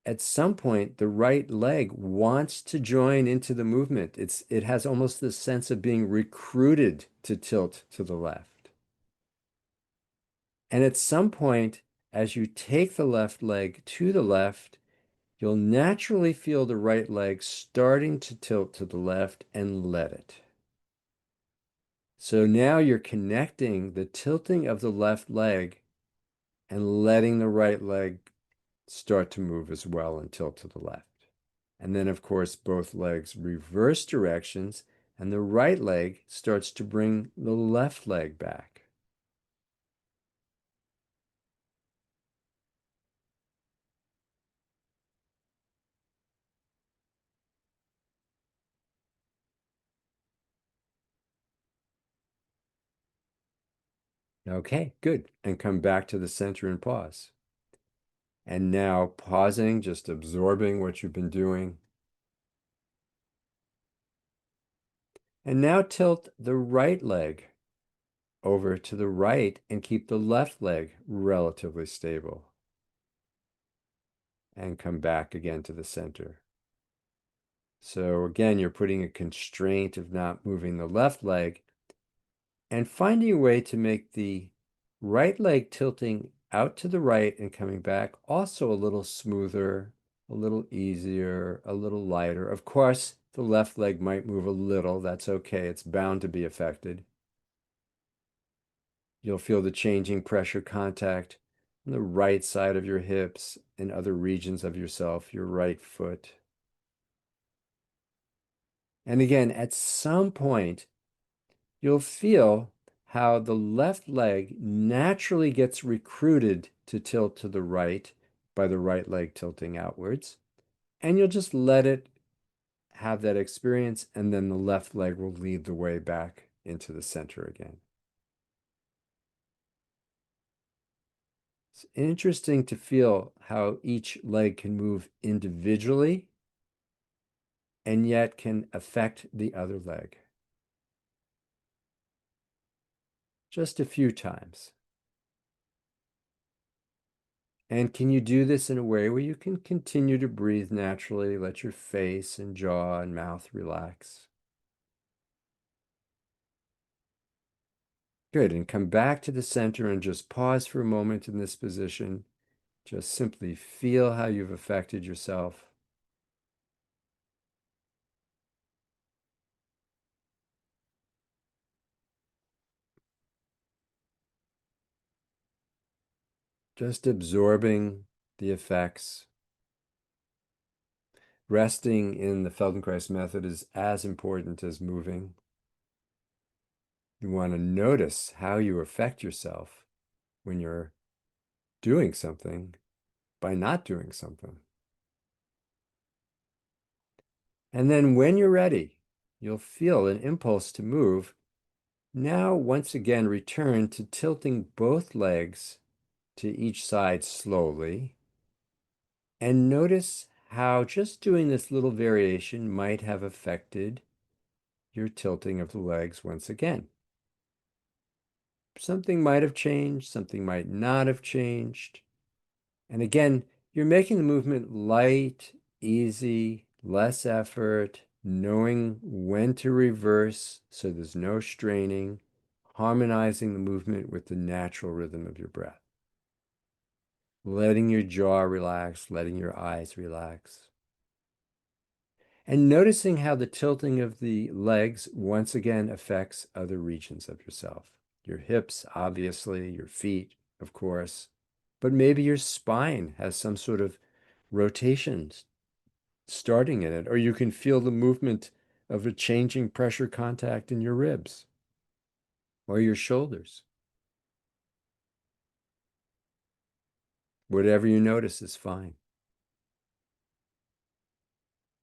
at some point the right leg wants to join into the movement. It has almost this sense of being recruited to tilt to the left. And at some point, as you take the left leg to the left, you'll naturally feel the right leg starting to tilt to the left, and let it. So now you're connecting the tilting of the left leg and letting the right leg start to move as well and tilt to the left. And then, of course, both legs reverse directions, and the right leg starts to bring the left leg back. Okay, good. And come back to the center and pause. And now pausing, just absorbing what you've been doing. And now tilt the right leg over to the right and keep the left leg relatively stable. And come back again to the center. So again, you're putting a constraint of not moving the left leg and finding a way to make the right leg tilting out to the right and coming back also a little smoother, a little easier, a little lighter. Of course, the left leg might move a little. That's okay. It's bound to be affected. You'll feel the changing pressure contact on the right side of your hips and other regions of yourself, your right foot. And again, at some point, you'll feel how the left leg naturally gets recruited to tilt to the right by the right leg tilting outwards. And you'll just let it have that experience, and then the left leg will lead the way back into the center again. It's interesting to feel how each leg can move individually and yet can affect the other leg. Just a few times. And can you do this in a way where you can continue to breathe naturally, let your face and jaw and mouth relax? Good, and come back to the center and just pause for a moment in this position. Just simply feel how you've affected yourself. Just absorbing the effects. Resting in the Feldenkrais method is as important as moving. You want to notice how you affect yourself when you're doing something by not doing something. And then when you're ready, you'll feel an impulse to move. Now, once again, return to tilting both legs to each side slowly. And notice how just doing this little variation might have affected your tilting of the legs once again. Something might have changed, something might not have changed. And again, you're making the movement light, easy, less effort, knowing when to reverse so there's no straining, harmonizing the movement with the natural rhythm of your breath. Letting your jaw relax, letting your eyes relax. And noticing how the tilting of the legs once again affects other regions of yourself. Your hips, obviously, your feet, of course, but maybe your spine has some sort of rotation starting in it, or you can feel the movement of a changing pressure contact in your ribs or your shoulders. Whatever you notice is fine.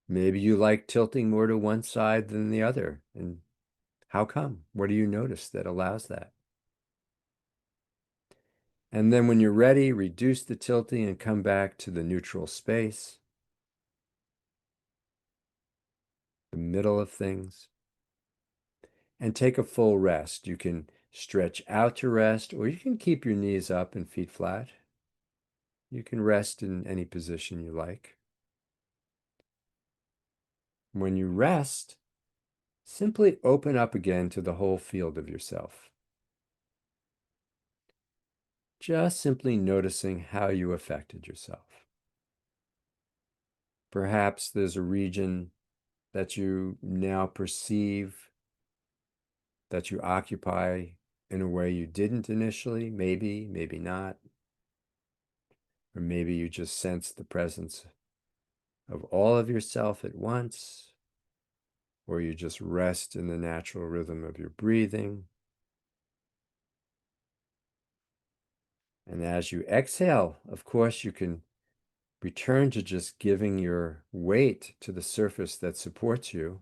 Maybe you like tilting more to one side than the other. And how come? What do you notice that allows that? And then when you're ready, reduce the tilting and come back to the neutral space, the middle of things, and take a full rest. You can stretch out to rest, or you can keep your knees up and feet flat. You can rest in any position you like. When you rest, simply open up again to the whole field of yourself. Just simply noticing how you affected yourself. Perhaps there's a region that you now perceive that you occupy in a way you didn't initially, maybe, maybe not. Or maybe you just sense the presence of all of yourself at once, or you just rest in the natural rhythm of your breathing. And as you exhale, of course, you can return to just giving your weight to the surface that supports you.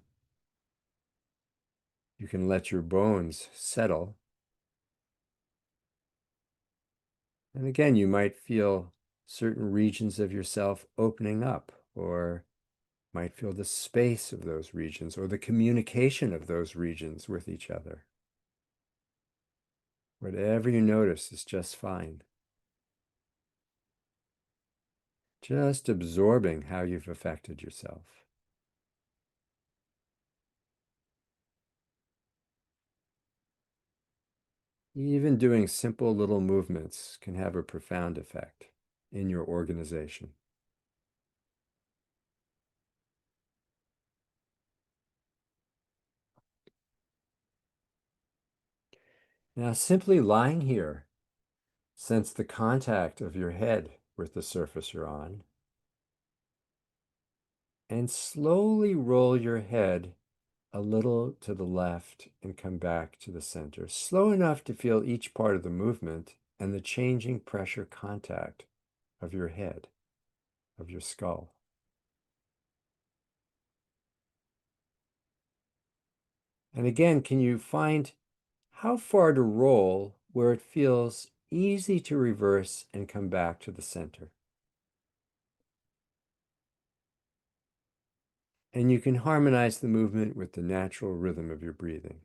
You can let your bones settle. And again, you might feel certain regions of yourself opening up, or might feel the space of those regions or the communication of those regions with each other. Whatever you notice is just fine. Just absorbing how you've affected yourself. Even doing simple little movements can have a profound effect in your organization. Now, simply lying here, sense the contact of your head with the surface you're on, and slowly roll your head a little to the left and come back to the center, slow enough to feel each part of the movement and the changing pressure contact of your head, of your skull. And again, can you find how far to roll where it feels easy to reverse and come back to the center? And you can harmonize the movement with the natural rhythm of your breathing.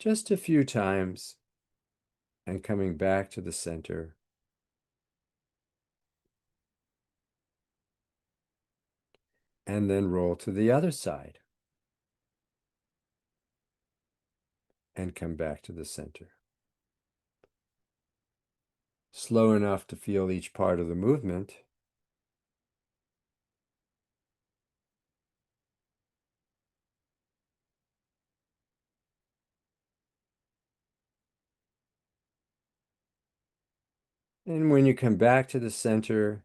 Just a few times and coming back to the center. And then roll to the other side and come back to the center. Slow enough to feel each part of the movement. And when you come back to the center,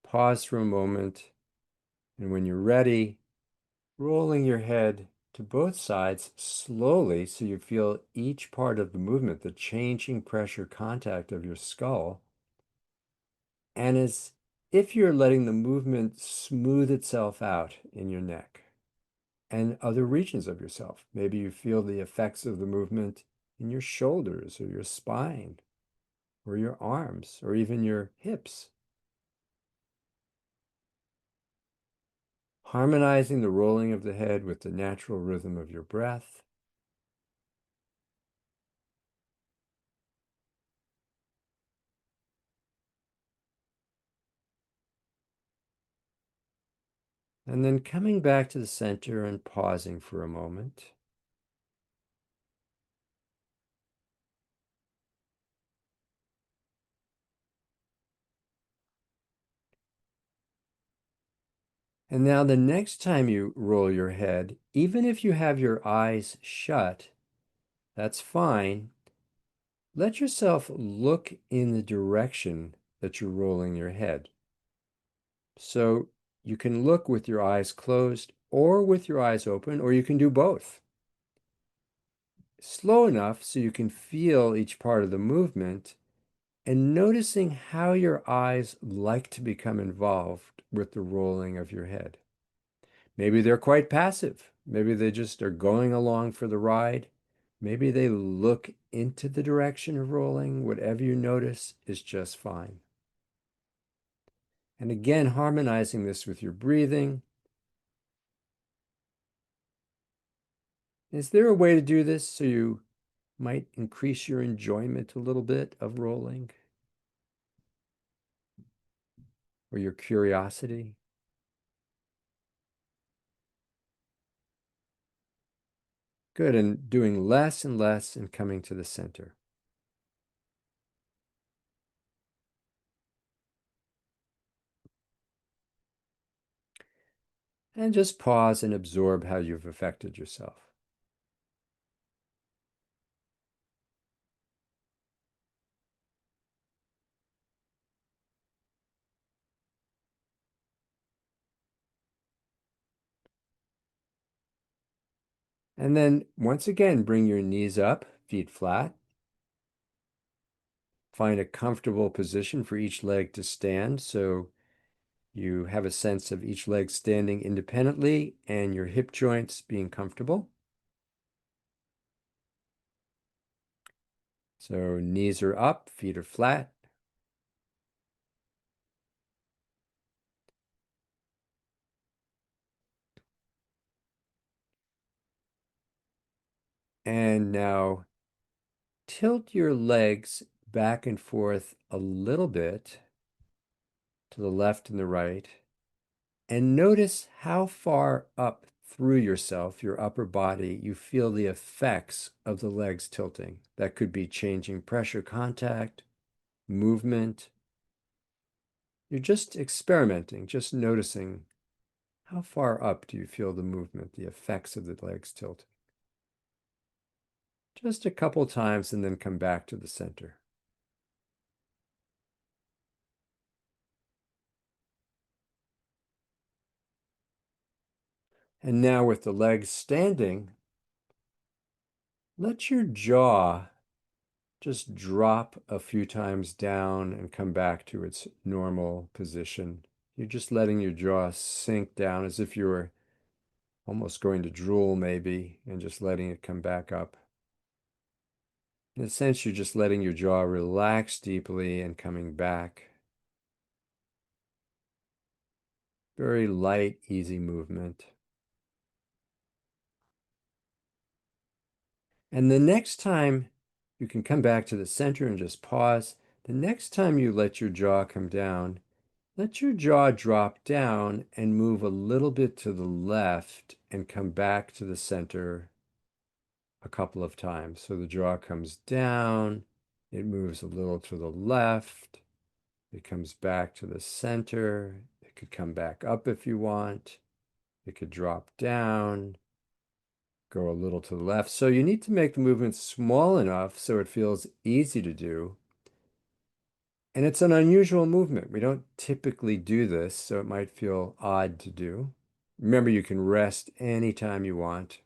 pause for a moment. And when you're ready, rolling your head to both sides slowly so you feel each part of the movement, the changing pressure contact of your skull. And as if you're letting the movement smooth itself out in your neck and other regions of yourself. Maybe you feel the effects of the movement in your shoulders or your spine or your arms or even your hips. Harmonizing the rolling of the head with the natural rhythm of your breath. And then coming back to the center and pausing for a moment. And now the next time you roll your head, even if you have your eyes shut, that's fine. Let yourself look in the direction that you're rolling your head. So you can look with your eyes closed or with your eyes open, or you can do both. Slow enough so you can feel each part of the movement and noticing how your eyes like to become involved with the rolling of your head. Maybe they're quite passive. Maybe they just are going along for the ride. Maybe they look into the direction of rolling. Whatever you notice is just fine. And again, harmonizing this with your breathing. Is there a way to do this so you might increase your enjoyment a little bit of rolling? Or your curiosity? Good, and doing less and less and coming to the center. And just pause and absorb how you've affected yourself. And then once again, bring your knees up, feet flat. Find a comfortable position for each leg to stand so you have a sense of each leg standing independently and your hip joints being comfortable. So knees are up, feet are flat. And now tilt your legs back and forth a little bit to the left and the right. And notice how far up through yourself, your upper body, you feel the effects of the legs tilting. That could be changing pressure contact, movement. You're just experimenting, just noticing how far up do you feel the movement, the effects of the legs tilting. Just a couple times and then come back to the center. And now with the legs standing, let your jaw just drop a few times down and come back to its normal position. You're just letting your jaw sink down as if you were almost going to drool maybe, and just letting it come back up. In a sense, you're just letting your jaw relax deeply and coming back. Very light, easy movement. And the next time you can come back to the center and just pause. The next time you let your jaw come down, let your jaw drop down and move a little bit to the left and come back to the center a couple of times. So the jaw comes down, it moves a little to the left, it comes back to the center, it could come back up if you want, it could drop down, go a little to the left. So you need to make the movement small enough so it feels easy to do. And it's an unusual movement. We don't typically do this, so it might feel odd to do. Remember, you can rest anytime you want.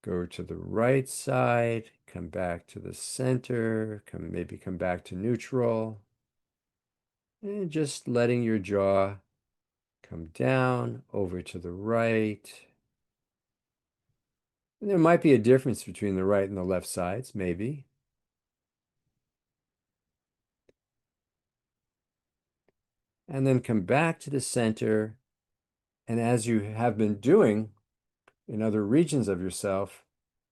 Go to the right side, come back to the center, maybe come back to neutral, and just letting your jaw come down over to the right. And there might be a difference between the right and the left sides, maybe. And then come back to the center. And as you have been doing in other regions of yourself,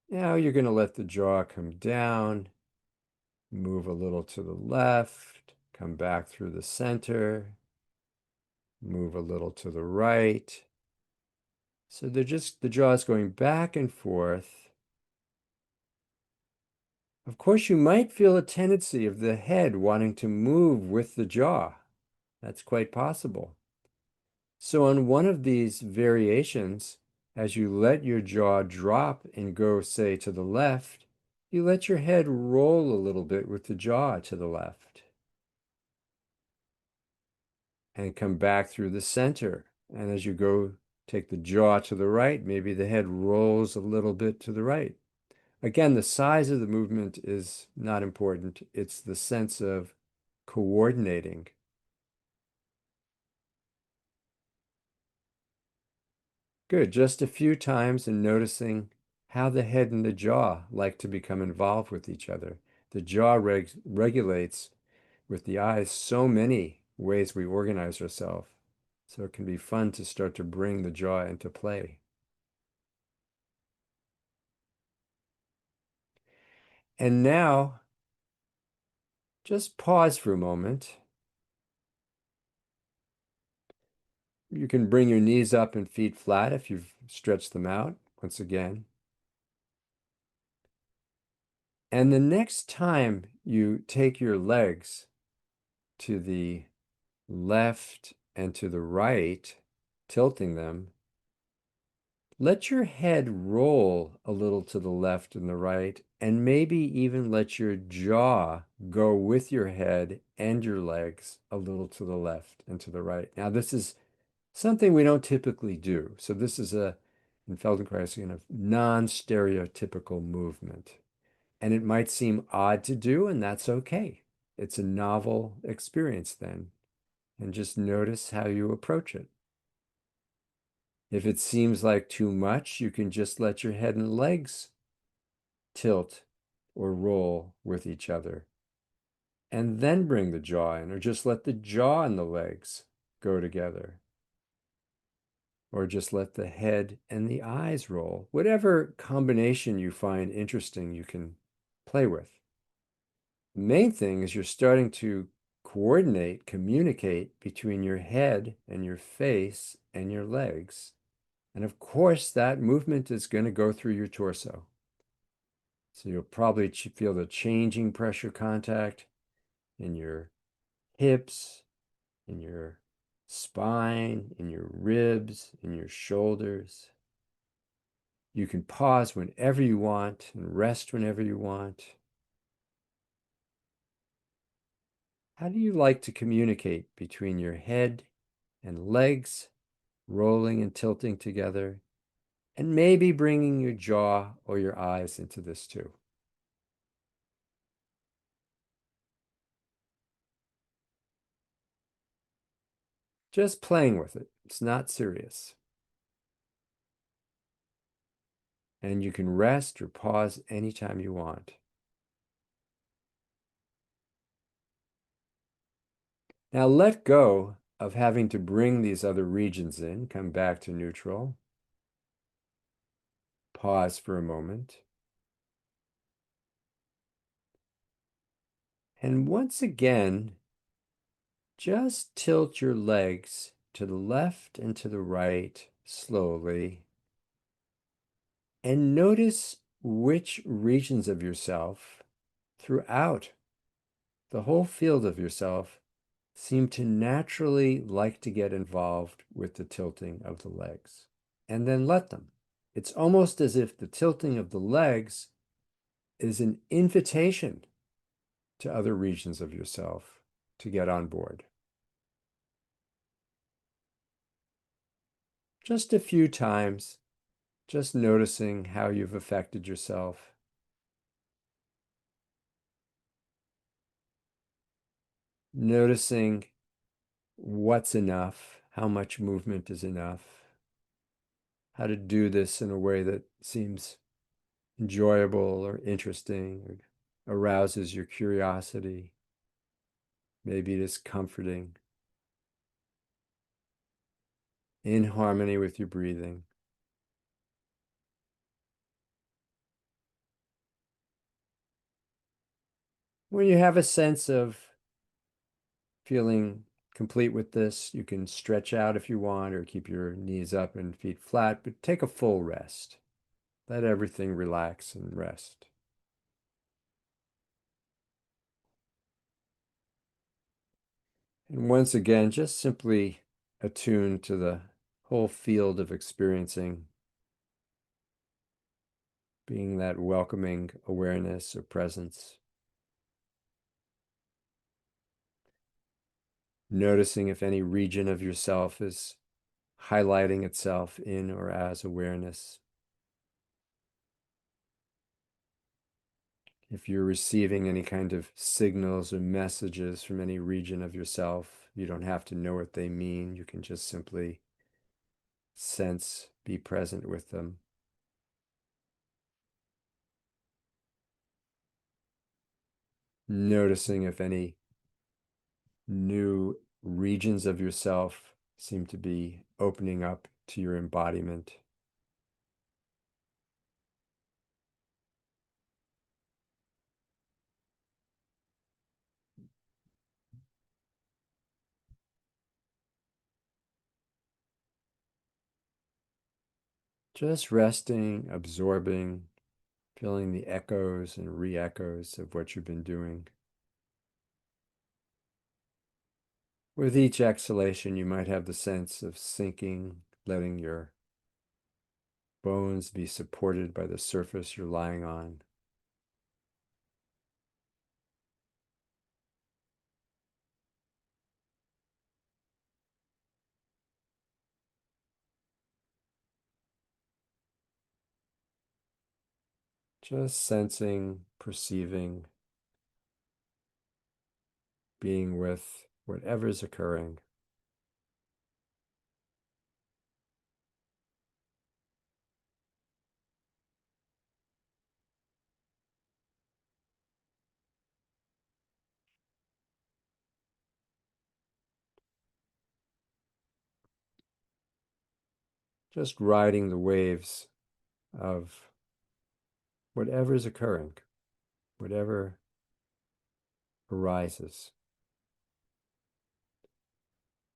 now you're going to let the jaw come down, move a little to the left, come back through the center, move a little to the right. So they're just, the jaw is going back and forth. Of course, you might feel a tendency of the head wanting to move with the jaw. That's quite possible. So on one of these variations, as you let your jaw drop and go, say, to the left, you let your head roll a little bit with the jaw to the left. And come back through the center. And as you go, take the jaw to the right, maybe the head rolls a little bit to the right. Again, the size of the movement is not important. It's the sense of coordinating. Good, just a few times and noticing how the head and the jaw like to become involved with each other. The jaw regulates with the eyes so many ways we organize ourselves. So it can be fun to start to bring the jaw into play. And now, just pause for a moment. You can bring your knees up and feet flat if you've stretched them out, once again. And the next time you take your legs to the left and to the right, tilting them, let your head roll a little to the left and the right, and maybe even let your jaw go with your head and your legs a little to the left and to the right. Now, this is something we don't typically do. So this is in Feldenkrais, non-stereotypical movement. And it might seem odd to do, and that's okay. It's a novel experience then. And just notice how you approach it. If it seems like too much, you can just let your head and legs tilt or roll with each other, and then bring the jaw in, or just let the jaw and the legs go together, or just let the head and the eyes roll. Whatever combination you find interesting, you can play with. The main thing is you're starting to coordinate, communicate between your head and your face and your legs. And of course, that movement is going to go through your torso. So you'll probably feel the changing pressure contact in your hips, in your spine, in your ribs, in your shoulders. You can pause whenever you want and rest whenever you want. How do you like to communicate between your head and legs, rolling and tilting together, and maybe bringing your jaw or your eyes into this too? Just playing with it. It's not serious. And you can rest or pause anytime you want. Now let go of having to bring these other regions in. Come back to neutral. Pause for a moment. And once again, just tilt your legs to the left and to the right slowly. And notice which regions of yourself throughout the whole field of yourself seem to naturally like to get involved with the tilting of the legs. And then let them. It's almost as if the tilting of the legs is an invitation to other regions of yourself to get on board. Just a few times, just noticing how you've affected yourself. Noticing what's enough, how much movement is enough, how to do this in a way that seems enjoyable or interesting or arouses your curiosity. Maybe it is comforting, in harmony with your breathing. When you have a sense of feeling complete with this, you can stretch out if you want or keep your knees up and feet flat, but take a full rest. Let everything relax and rest. And once again, just simply attune to the whole field of experiencing, being that welcoming awareness or presence. Noticing if any region of yourself is highlighting itself in or as awareness. If you're receiving any kind of signals or messages from any region of yourself, you don't have to know what they mean. You can just simply sense, be present with them. Noticing if any new regions of yourself seem to be opening up to your embodiment. Just resting, absorbing, feeling the echoes and re-echoes of what you've been doing. With each exhalation, you might have the sense of sinking, letting your bones be supported by the surface you're lying on. Just sensing, perceiving, being with whatever's occurring. just riding the waves of whatever is occurring, whatever arises.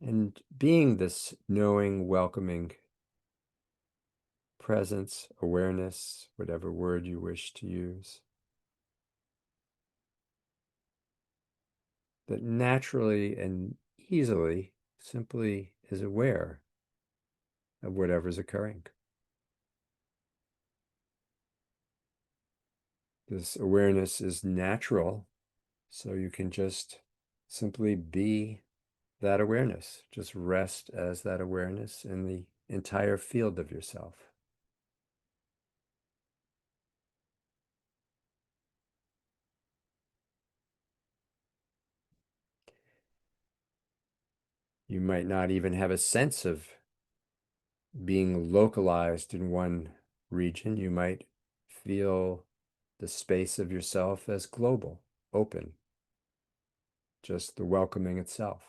And being this knowing, welcoming presence, awareness, whatever word you wish to use, that naturally and easily simply is aware of whatever's occurring. This awareness is natural, so you can just simply be that awareness. Just rest as that awareness in the entire field of yourself. You might not even have a sense of being localized in one region. You might feel the space of yourself as global, open, just the welcoming itself.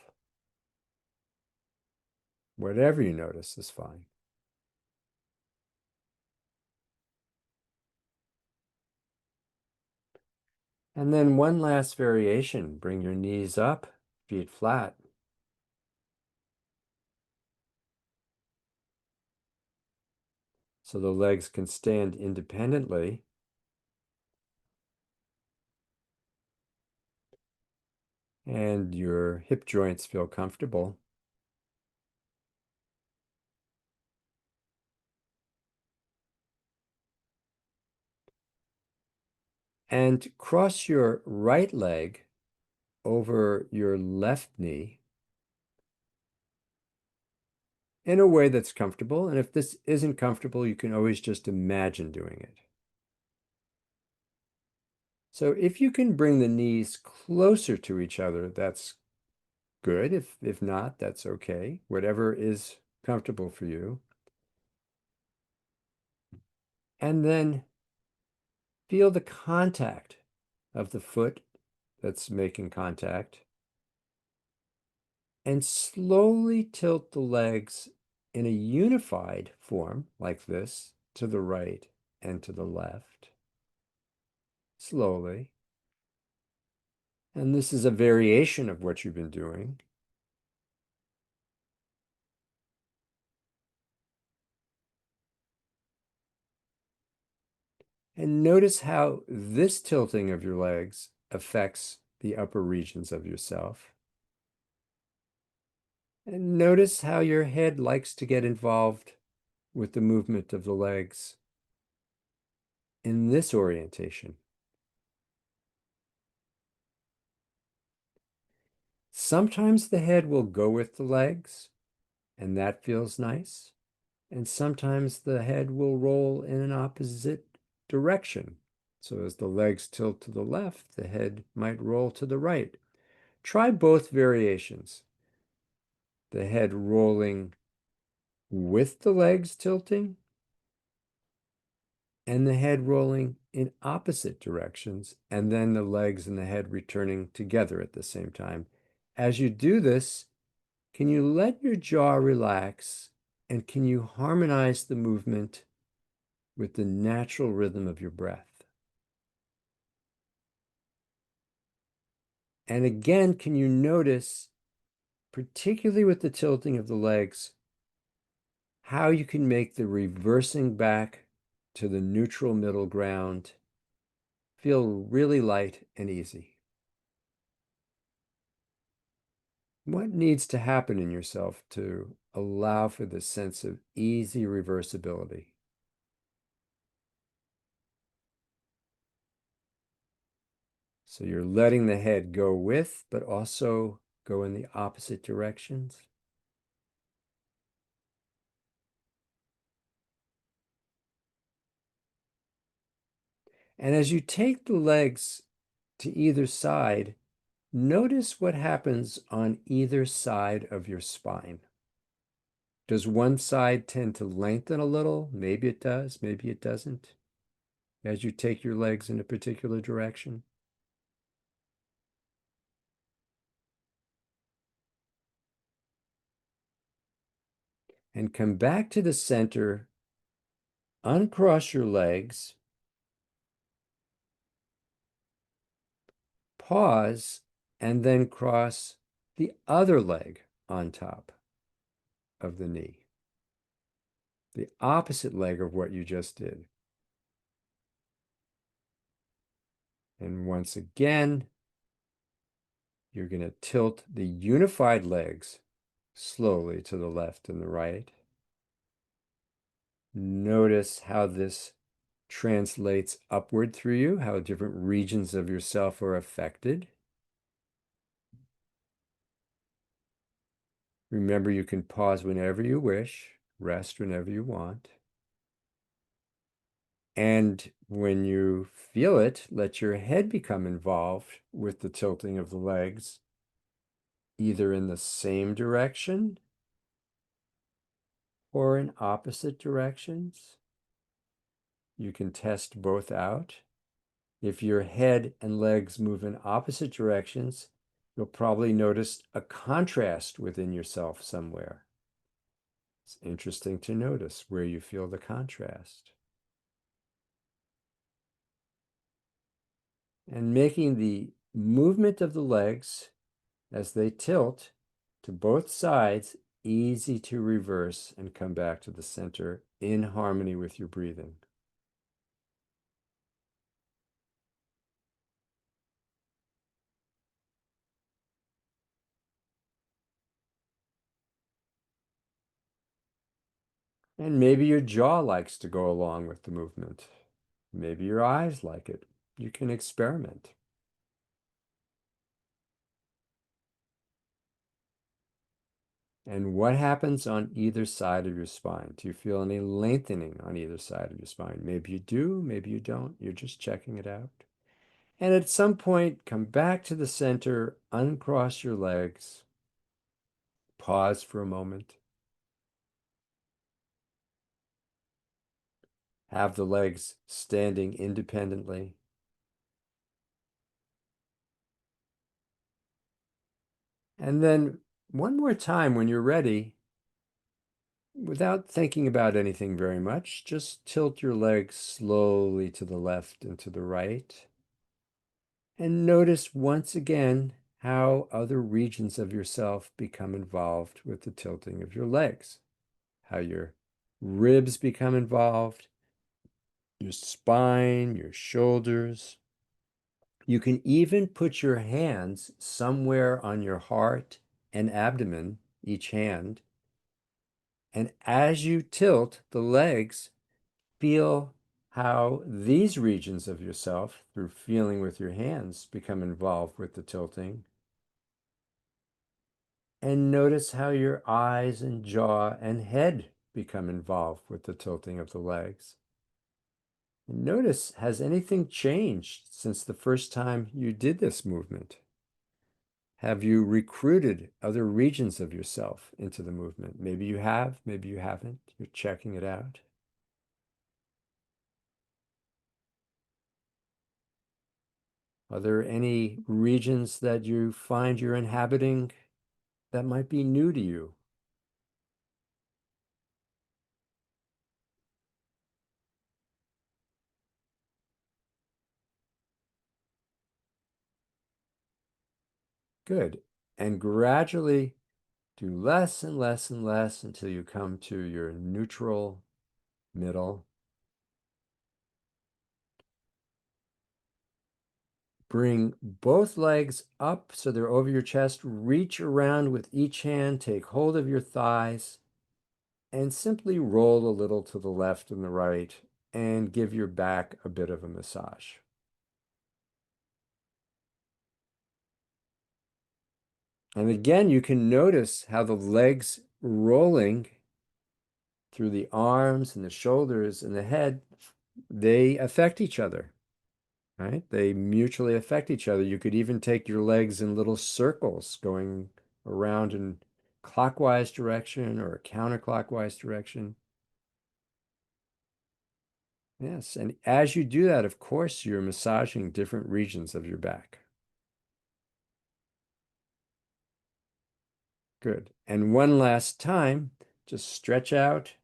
Whatever you notice is fine. And then one last variation, bring your knees up, feet flat. So the legs can stand independently. And your hip joints feel comfortable. And cross your right leg over your left knee in a way that's comfortable. And if this isn't comfortable, you can always just imagine doing it. So if you can bring the knees closer to each other, that's good. If not, that's okay. Whatever is comfortable for you. And then feel the contact of the foot that's making contact. And slowly tilt the legs in a unified form, like this, to the right and to the left. Slowly. And this is a variation of what you've been doing. And notice how this tilting of your legs affects the upper regions of yourself. And notice how your head likes to get involved with the movement of the legs in this orientation. Sometimes the head will go with the legs, and that feels nice. And sometimes the head will roll in an opposite direction. So as the legs tilt to the left, the head might roll to the right. Try both variations. The head rolling with the legs tilting, and the head rolling in opposite directions, and then the legs and the head returning together at the same time. As you do this, can you let your jaw relax, and can you harmonize the movement with the natural rhythm of your breath? And again, can you notice, particularly with the tilting of the legs, how you can make the reversing back to the neutral middle ground feel really light and easy? What needs to happen in yourself to allow for this sense of easy reversibility? So you're letting the head go with, but also go in the opposite directions. And as you take the legs to either side, notice what happens on either side of your spine. Does one side tend to lengthen a little? Maybe it does, maybe it doesn't, as you take your legs in a particular direction. and come back to the center. Uncross your legs, pause, and then cross the other leg on top of the knee, the opposite leg of what you just did. And once again, you're going to tilt the unified legs slowly to the left and the right. Notice how this translates upward through you, how different regions of yourself are affected. Remember, you can pause whenever you wish, rest whenever you want. And when you feel it, let your head become involved with the tilting of the legs, either in the same direction or in opposite directions. You can test both out. If your head and legs move in opposite directions, you'll probably notice a contrast within yourself somewhere. It's interesting to notice where you feel the contrast. And making the movement of the legs as they tilt to both sides easy to reverse and come back to the center in harmony with your breathing. And maybe your jaw likes to go along with the movement. Maybe your eyes like it. You can experiment. And what happens on either side of your spine? Do you feel any lengthening on either side of your spine? Maybe you do, maybe you don't. You're just checking it out. And at some point, come back to the center, uncross your legs, pause for a moment. Have the legs standing independently. And then one more time when you're ready, without thinking about anything very much, just tilt your legs slowly to the left and to the right. And notice once again how other regions of yourself become involved with the tilting of your legs. How your ribs become involved, your spine, your shoulders. You can even put your hands somewhere on your heart and abdomen, each hand. And as you tilt the legs, feel how these regions of yourself, through feeling with your hands, become involved with the tilting. And notice how your eyes and jaw and head become involved with the tilting of the legs. And notice, has anything changed since the first time you did this movement? Have you recruited other regions of yourself into the movement? Maybe you have, maybe you haven't. You're checking it out. Are there any regions that you find you're inhabiting that might be new to you? Good. And gradually do less and less and less until you come to your neutral middle. Bring both legs up so they're over your chest. Reach around with each hand. Take hold of your thighs and simply roll a little to the left and the right and give your back a bit of a massage. And again, you can notice how the legs rolling through the arms and the shoulders and the head, they affect each other, right? They mutually affect each other. You could even take your legs in little circles going around in clockwise direction or a counterclockwise direction. Yes, and as you do that, of course, you're massaging different regions of your back. Good. And one last time, Just stretch out,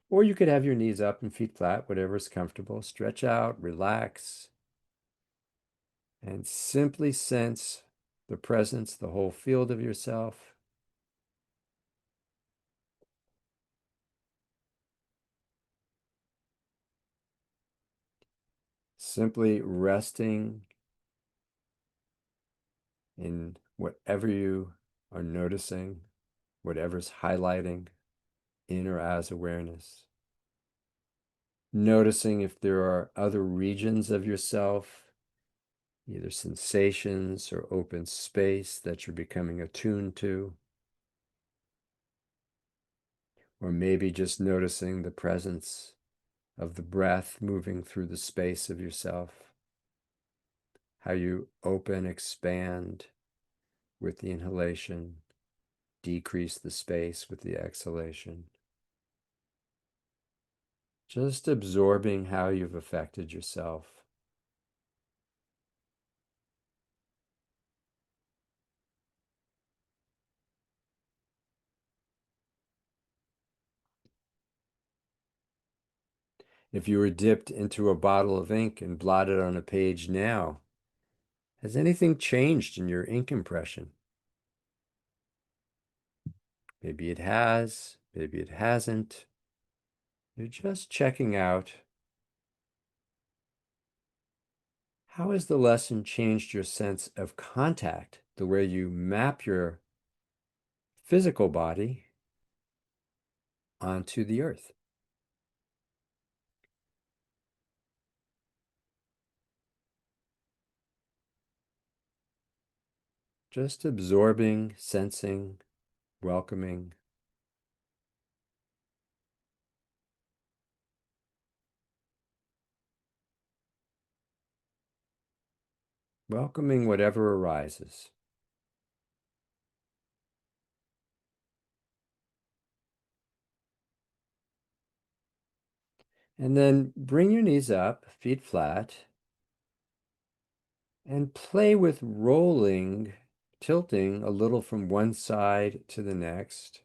or you could have your knees up and feet flat, whatever is comfortable. Stretch out, relax, and simply sense the presence, the whole field of yourself. Simply resting in whatever you are noticing, whatever's highlighting in or as awareness. Noticing if there are other regions of yourself, either sensations or open space that you're becoming attuned to, or maybe just noticing the presence of the breath moving through the space of yourself, how you open, expand with the inhalation, decrease the space with the exhalation. Just absorbing how you've affected yourself. If you were dipped into a bottle of ink and blotted on a page now, has anything changed in your ink impression? Maybe it has, maybe it hasn't. You're just checking out, how has the lesson changed your sense of contact, the way you map your physical body onto the earth? Just absorbing, sensing, welcoming. Welcoming whatever arises. And then bring your knees up, feet flat, and play with rolling, tilting a little from one side to the next,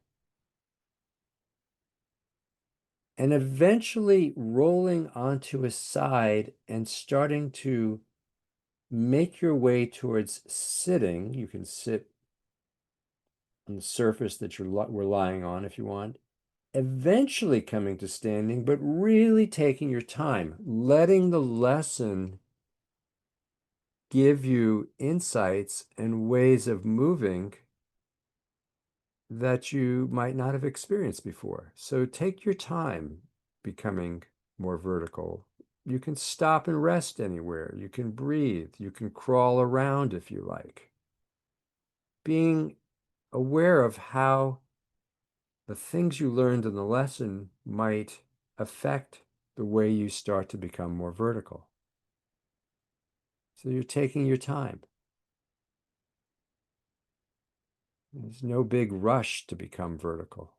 and eventually rolling onto a side and starting to make your way towards sitting. You can sit on the surface that we're lying on if you want. Eventually coming to standing, but really taking your time, letting the lesson give you insights and ways of moving that you might not have experienced before. So take your time becoming more vertical. You can stop and rest anywhere. You can breathe. You can crawl around if you like. Being aware of how the things you learned in the lesson might affect the way you start to become more vertical. So you're taking your time. There's no big rush to become vertical.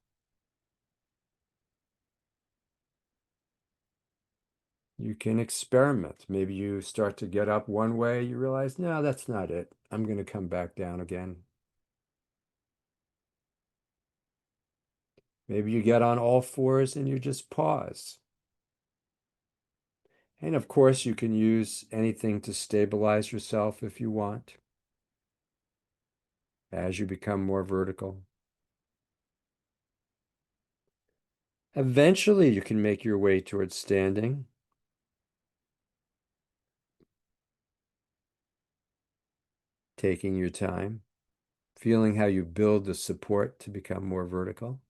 You can experiment. Maybe you start to get up one way, you realize, no, that's not it. I'm going to come back down again. Maybe you get on all fours and you just pause. And of course, you can use anything to stabilize yourself if you want, as you become more vertical. Eventually, you can make your way towards standing. Taking your time, feeling how you build the support to become more vertical.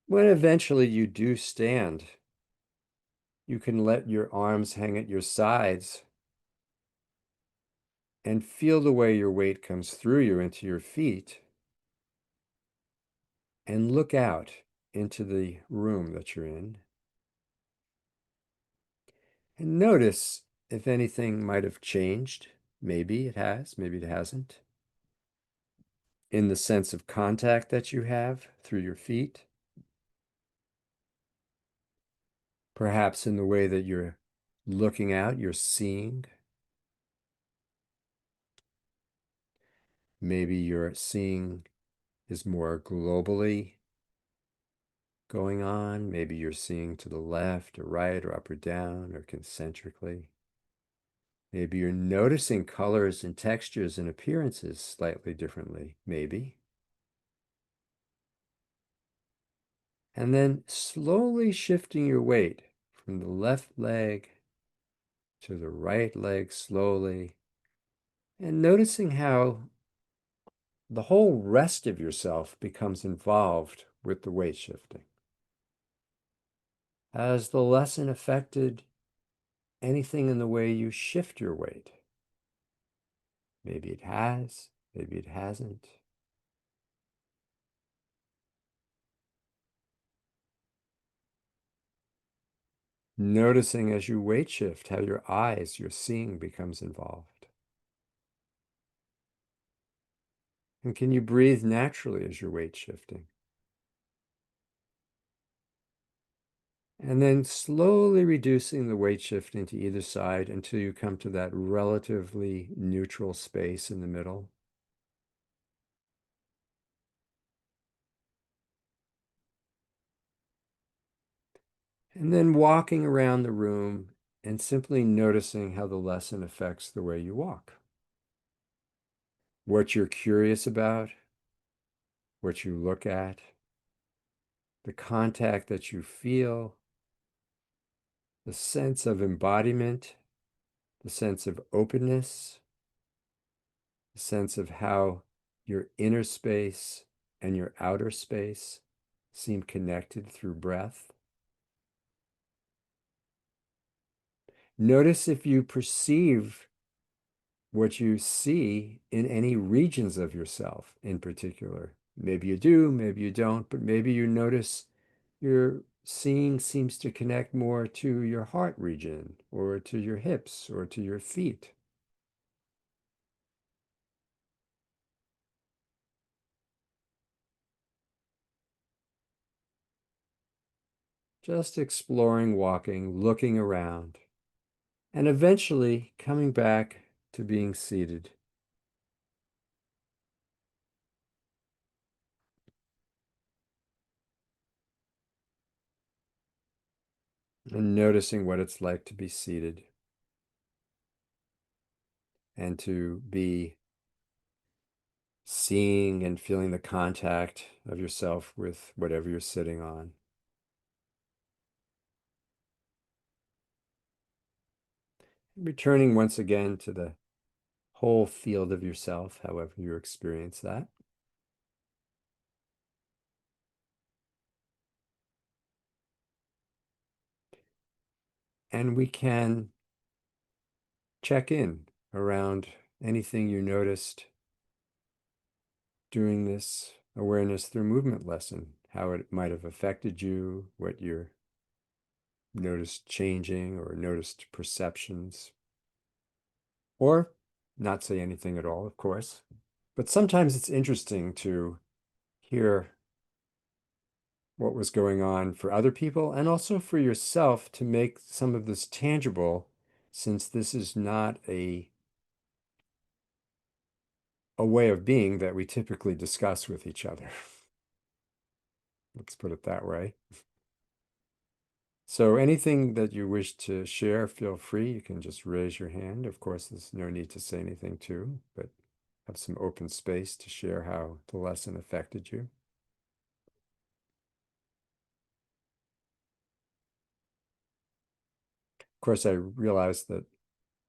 When eventually you do stand, you can let your arms hang at your sides and feel the way your weight comes through you into your feet, and look out into the room that you're in. And notice if anything might have changed. Maybe it has, maybe it hasn't. In the sense of contact that you have through your feet. Perhaps in the way that you're looking out, you're seeing. Maybe your seeing is more globally going on. Maybe you're seeing to the left or right or up or down or concentrically. Maybe you're noticing colors and textures and appearances slightly differently, maybe. And then slowly shifting your weight from the left leg to the right leg slowly, and noticing how the whole rest of yourself becomes involved with the weight shifting. Has the lesson affected anything in the way you shift your weight? Maybe it has, maybe it hasn't. Noticing as you weight shift how your eyes, your seeing becomes involved. And can you breathe naturally as you're weight shifting? And then slowly reducing the weight shifting to either side until you come to that relatively neutral space in the middle. And then walking around the room and simply noticing how the lesson affects the way you walk. What you're curious about, what you look at, the contact that you feel, the sense of embodiment, the sense of openness, the sense of how your inner space and your outer space seem connected through breath. Notice if you perceive what you see in any regions of yourself in particular. Maybe you do, maybe you don't, but maybe you notice your seeing seems to connect more to your heart region or to your hips or to your feet. Just exploring, walking, looking around, and eventually coming back to being seated. And noticing what it's like to be seated and to be seeing and feeling the contact of yourself with whatever you're sitting on. Returning once again to the whole field of yourself, however you experience that. And we can check in around anything you noticed during this awareness through movement lesson, how it might have affected you, what you noticed changing or noticed perceptions, or not say anything at all, of course. But sometimes it's interesting to hear what was going on for other people and also for yourself to make some of this tangible, since this is not a way of being that we typically discuss with each other. Let's put it that way. So anything that you wish to share, feel free. You can just raise your hand. Of course, there's no need to say anything too, but have some open space to share how the lesson affected you. Of course, I realize that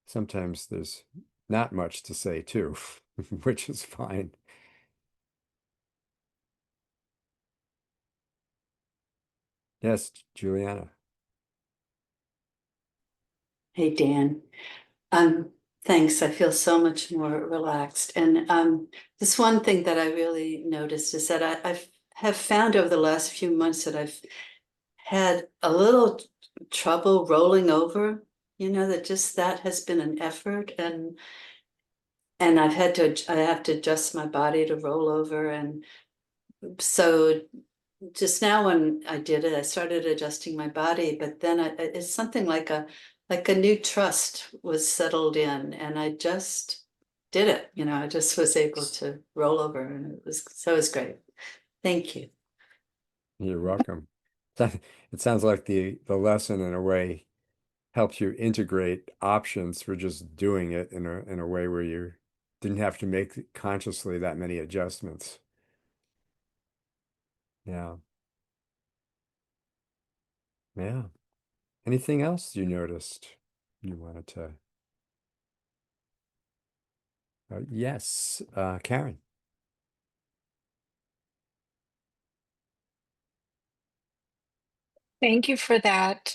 sometimes there's not much to say too, which is fine. Yes, Juliana. Hey, Dan. Thanks. I feel so much more relaxed. And this one thing that I really noticed is that I have found over the last few months that I've had a little trouble rolling over, that just that has been an effort. And I have to adjust my body to roll over. And so just now when I did it, I started adjusting my body, but then it's something like a like a new trust was settled in, and I just did it. I just was able to roll over, and it was great. Thank you. You're welcome. It sounds like the lesson in a way helps you integrate options for just doing it in a way where you didn't have to make consciously that many adjustments. Yeah. Yeah. Anything else you noticed you wanted to? Yes, Karen. Thank you for that,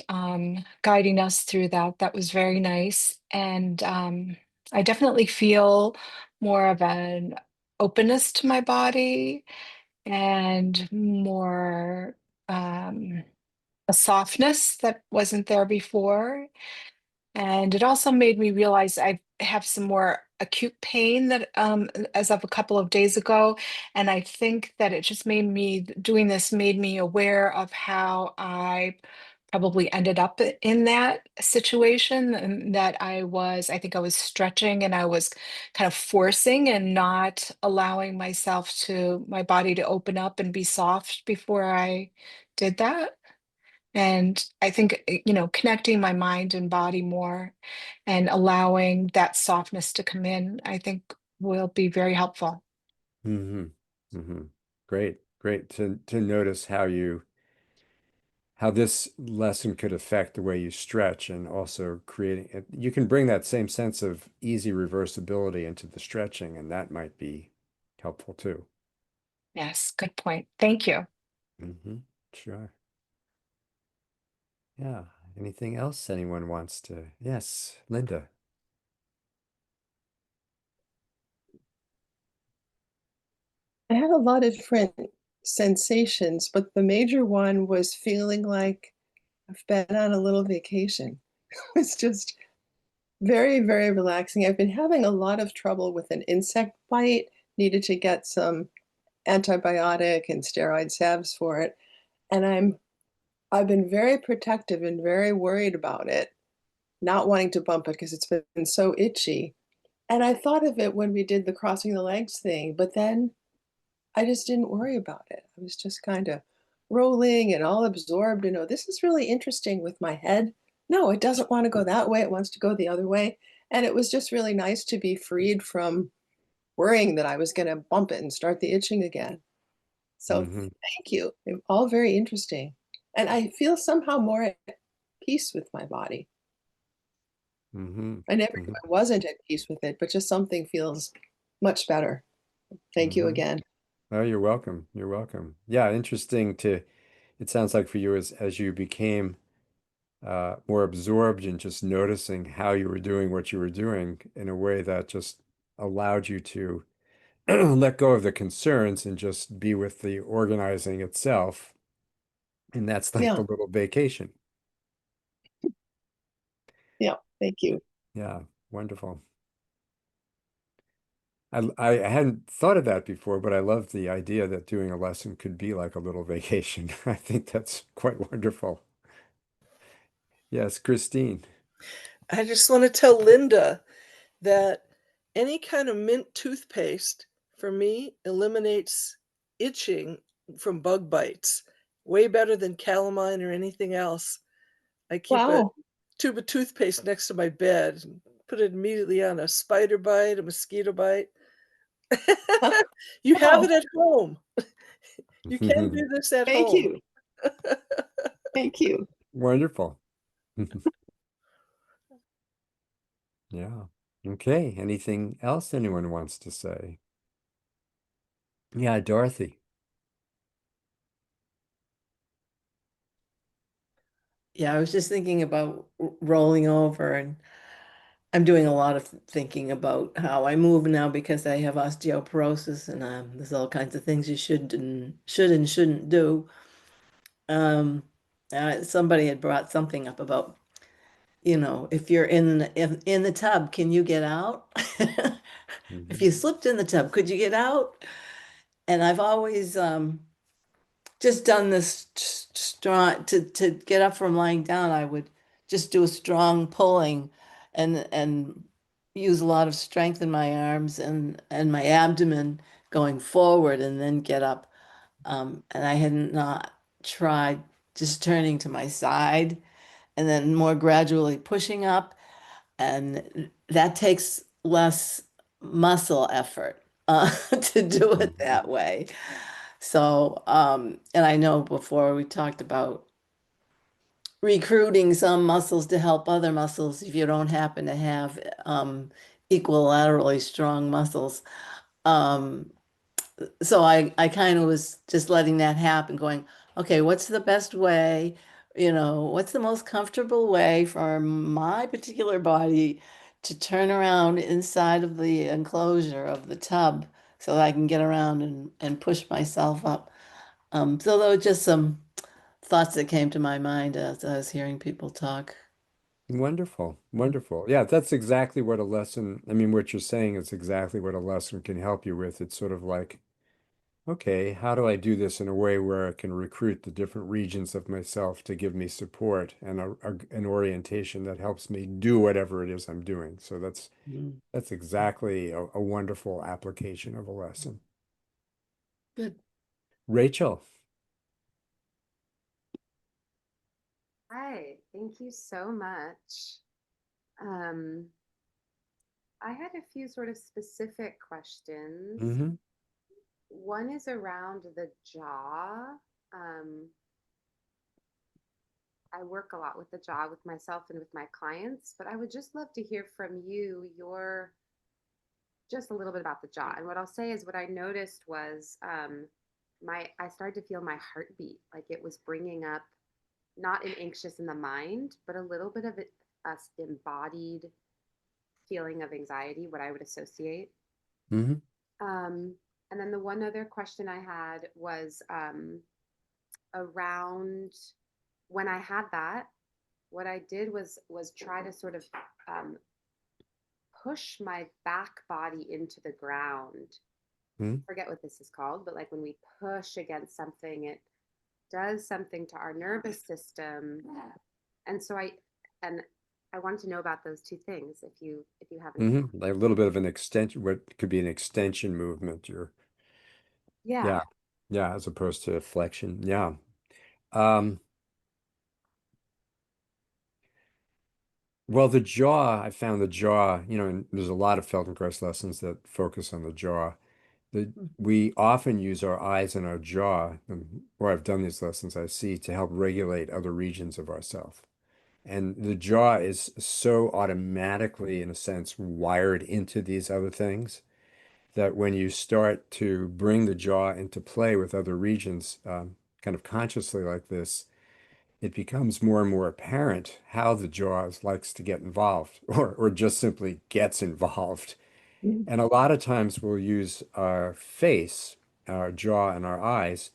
guiding us through that. That was very nice. And I definitely feel more of an openness to my body and more a softness that wasn't there before. And it also made me realize I have some more acute pain that as of a couple of days ago. And I think that it just made me doing this made me aware of how I probably ended up in that situation, and that I think I was stretching and I was kind of forcing and not allowing my body to open up and be soft before I did that. And I think, connecting my mind and body more and allowing that softness to come in, I think will be very helpful. Mm-hmm. Mm-hmm. Great, great to notice how this lesson could affect the way you stretch and also creating it. You can bring that same sense of easy reversibility into the stretching, and that might be helpful too. Yes, good point. Thank you. Mm-hmm. Sure. Yeah. Anything else anyone wants to? Yes, Linda. I had a lot of different sensations, but the major one was feeling like I've been on a little vacation. It's just very, very relaxing. I've been having a lot of trouble with an insect bite, needed to get some antibiotic and steroid salves for it. And I've been very protective and very worried about it, not wanting to bump it because it's been so itchy. And I thought of it when we did the crossing the legs thing, but then I just didn't worry about it. I was just kind of rolling and all absorbed. Oh, this is really interesting with my head. No, it doesn't want to go that way. It wants to go the other way. And it was just really nice to be freed from worrying that I was going to bump it and start the itching again. So Mm-hmm. thank you. All very interesting. And I feel somehow more at peace with my body. Mm-hmm. I never knew Mm-hmm. I wasn't at peace with it, but just something feels much better. Thank you Mm-hmm. again. Oh, you're welcome. You're welcome. Yeah, interesting it sounds like for you as you became more absorbed in just noticing how you were doing what you were doing in a way that just allowed you to let go of the concerns and just be with the organizing itself. And that's like the Yeah. little vacation. Yeah. Thank you. Yeah, wonderful. I hadn't thought of that before, but I love the idea that doing a lesson could be like a little vacation. I think that's quite wonderful. Yes, Christine. I just want to tell Linda that any kind of mint toothpaste for me eliminates itching from bug bites way better than calamine or anything else. I keep a Wow. tube of toothpaste next to my bed and put it immediately on a spider bite, a mosquito bite. You have Wow. it at home. You can do this at Thank home. you. Thank you. Wonderful. Yeah. Okay. Anything else anyone wants to say? Yeah, Dorothy. Yeah, I was just thinking about rolling over, and I'm doing a lot of thinking about how I move now because I have osteoporosis, and there's all kinds of things you should and shouldn't do. Um, Somebody had brought something up about, if you're in the tub, can you get out? If Mhm. you slipped in the tub, could you get out? And I've always just done this strong to get up from lying down. I would just do a strong pulling and use a lot of strength in my arms and my abdomen going forward and then get up. And I had not tried just turning to my side and then more gradually pushing up. And that takes less muscle effort to do it Mhm. that way. So, and I know before we talked about recruiting some muscles to help other muscles if you don't happen to have equilaterally strong muscles. Um, so I kind of was just letting that happen, going, okay, what's the best way? What's the most comfortable way for my particular body to turn around inside of the enclosure of the tub so that I can get around and push myself up. So there were just some thoughts that came to my mind as I was hearing people talk. Wonderful, wonderful. Yeah, that's exactly what a lesson, I mean, what you're saying is exactly what a lesson can help you with. It's sort of like, okay, how do I do this in a way where I can recruit the different regions of myself to give me support and an orientation that helps me do whatever it is I'm doing. So Mm. that's exactly a wonderful application of a lesson. Good. Rachel. Hi, thank you so much. Um, I had a few sort of specific questions. Hmm. One is around the jaw. Um, I work a lot with the jaw with myself and with my clients, but I would just love to hear from you your just a little bit about the jaw. And what I'll say is what I noticed was my I started to feel my heartbeat, like it was bringing up not an anxious in the mind, but a little bit of it, a embodied feeling of anxiety, what I would associate. Hmm. Um, and then the one other question I had was around when I had that, what I did was try to sort of um, push my back body into the ground. Hmm. Forget what this is called, but like when we push against something, it does something to our nervous system. And so and I wanted to know about those two things if you have any. Hmm. Like a little bit of an extension, what could be an extension movement. Yeah. Yeah, yeah, as opposed to flexion. Yeah. Um, well, the jaw, I found the jaw, and there's a lot of Feldenkrais lessons that focus on the jaw. We often use our eyes and our jaw, where I've done these lessons, I see, to help regulate other regions of ourself. And the jaw is so automatically, in a sense, wired into these other things that when you start to bring the jaw into play with other regions, kind of consciously like this, it becomes more and more apparent how the jaw likes to get involved or just simply gets involved. Mm. And a lot of times we'll use our face, our jaw, and our eyes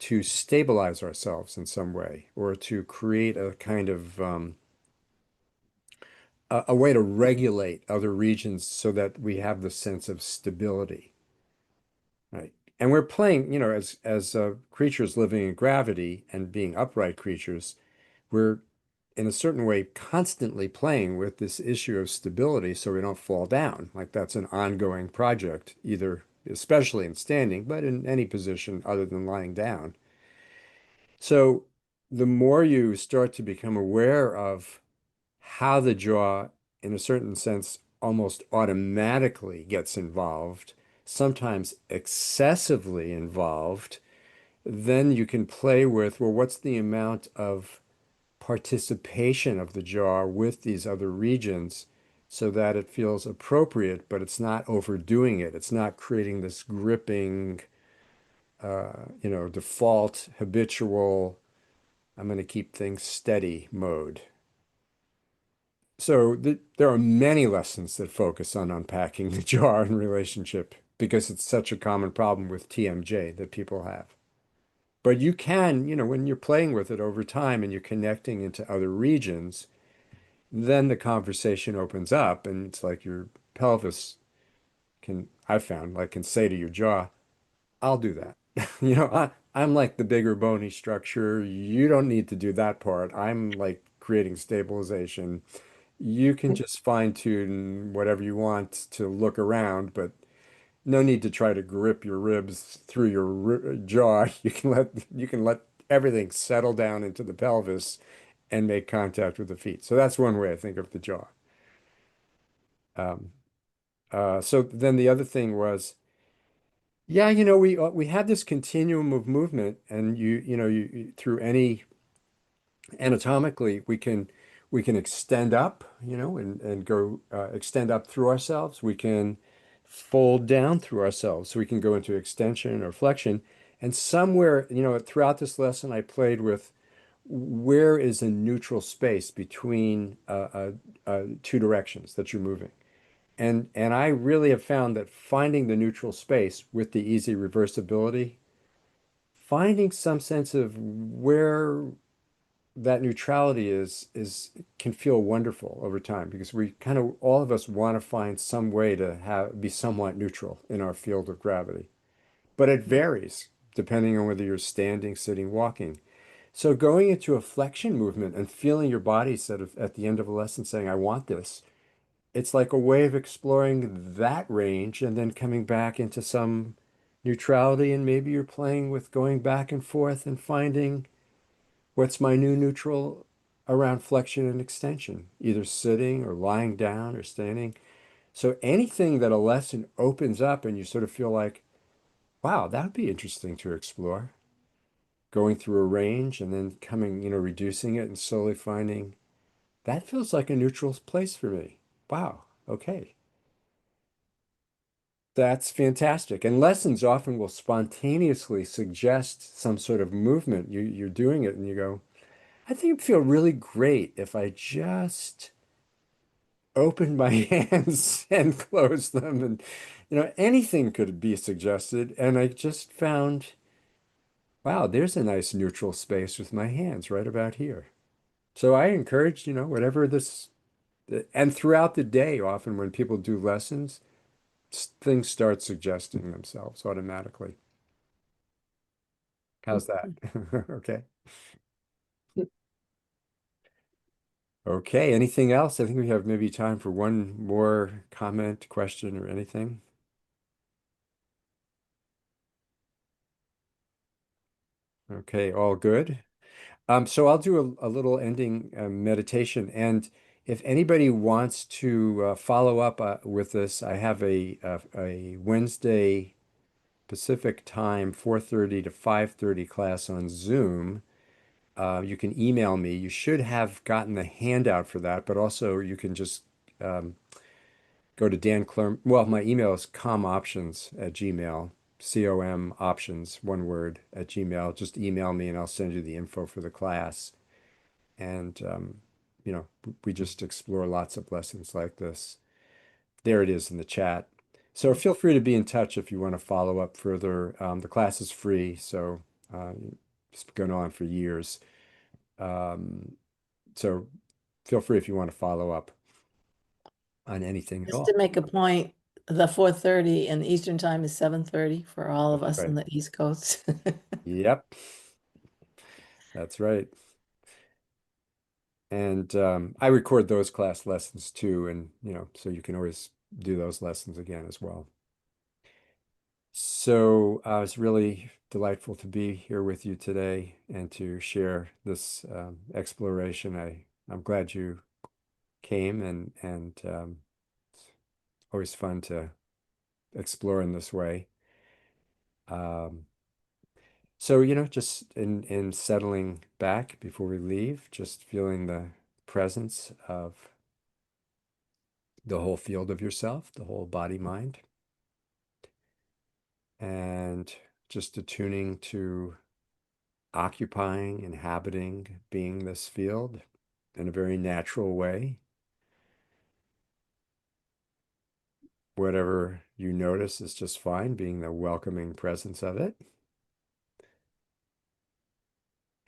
to stabilize ourselves in some way or to create a kind of a way to regulate other regions so that we have the sense of stability, right? And we're playing, as creatures living in gravity and being upright creatures, we're in a certain way constantly playing with this issue of stability so we don't fall down. Like that's an ongoing project, either especially in standing, but in any position other than lying down. So the more you start to become aware of how the jaw, in a certain sense, almost automatically gets involved, sometimes excessively involved, then you can play with, well, what's the amount of participation of the jaw with these other regions so that it feels appropriate, but it's not overdoing it. It's not creating this gripping, default, habitual, I'm going to keep things steady mode. So there are many lessons that focus on unpacking the jaw in relationship because it's such a common problem with TMJ that people have. But you can, when you're playing with it over time and you're connecting into other regions, then the conversation opens up and it's like your pelvis I found, like can say to your jaw, I'll do that. I'm like the bigger bony structure. You don't need to do that part. I'm like creating stabilization. You can just fine tune whatever you want to look around, but no need to try to grip your ribs through your jaw. You can let everything settle down into the pelvis and make contact with the feet. So that's one way I think of the jaw. Um, so then the other thing was, yeah, we had this continuum of movement, and through any anatomically we can extend up, and go extend up through ourselves. We can fold down through ourselves, so we can go into extension or flexion. And somewhere, throughout this lesson, I played with where is a neutral space between two directions that you're moving. And I really have found that finding the neutral space with the easy reversibility, finding some sense of where that neutrality is can feel wonderful over time, because we kind of, all of us want to find some way to be somewhat neutral in our field of gravity. But it varies depending on whether you're standing, sitting, walking. So going into a flexion movement and feeling your body sort of at the end of a lesson saying, I want this, it's like a way of exploring that range and then coming back into some neutrality. And maybe you're playing with going back and forth and finding what's my new neutral around flexion and extension, either sitting or lying down or standing. So anything that a lesson opens up and you sort of feel like, wow, that would be interesting to explore, going through a range and then coming, reducing it and slowly finding that feels like a neutral place for me. Wow, okay. That's fantastic. And lessons often will spontaneously suggest some sort of movement. You're doing it and you go, I think it'd feel really great if I just opened my hands and closed them. And, anything could be suggested. And I just found, wow, there's a nice neutral space with my hands right about here. So I encourage, whatever this, and throughout the day, often when people do lessons, things start suggesting themselves automatically. How's that? Okay. Okay. Anything else? I think we have maybe time for one more comment, question, or anything. Okay, all good. So I'll do a little ending meditation. And if anybody wants to follow up with this, I have a Wednesday Pacific time, 4:30 to 5:30 class on Zoom. You can email me. You should have gotten the handout for that, but also you can just um, go to Dan Clurman. Well, my email is comoptions@gmail, COM options, one word, at Gmail. Just email me and I'll send you the info for the class. And, we just explore lots of lessons like this. There it is in the chat. So feel free to be in touch if you want to follow up further. The class is free, so it's been going on for years. So feel free if you want to follow up on anything at Just all. to make a point, the 4:30 and Eastern time is 7:30 for all of us in Right. the East Coast. Yep, that's right. And I record those class lessons too, and so you can always do those lessons again as well. So it's really delightful to be here with you today and to share this exploration. I'm glad you came, and it's always fun to explore in this way. Um, so, just in settling back before we leave, just feeling the presence of the whole field of yourself, the whole body, mind, and just attuning to occupying, inhabiting, being this field in a very natural way. Whatever you notice is just fine, being the welcoming presence of it.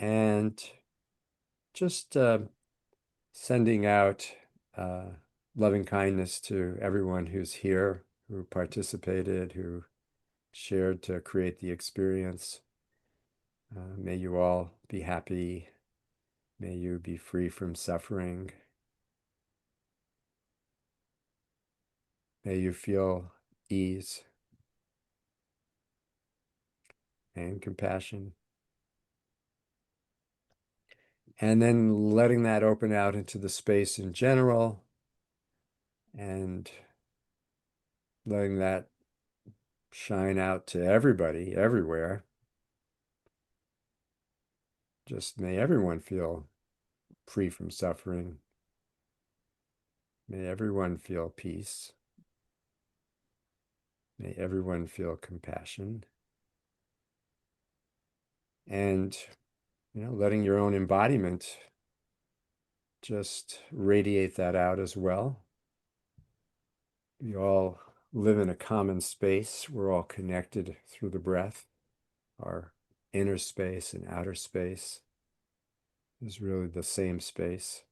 And just sending out loving kindness to everyone who's here, who participated, who shared to create the experience. May you all be happy May you be free from suffering. May you feel ease and compassion. And then letting that open out into the space in general, and letting that shine out to everybody, everywhere. Just may everyone feel free from suffering. May everyone feel peace. May everyone feel compassion. And, letting your own embodiment just radiate that out as well. We all live in a common space. We're all connected through the breath. Our inner space and outer space is really the same space.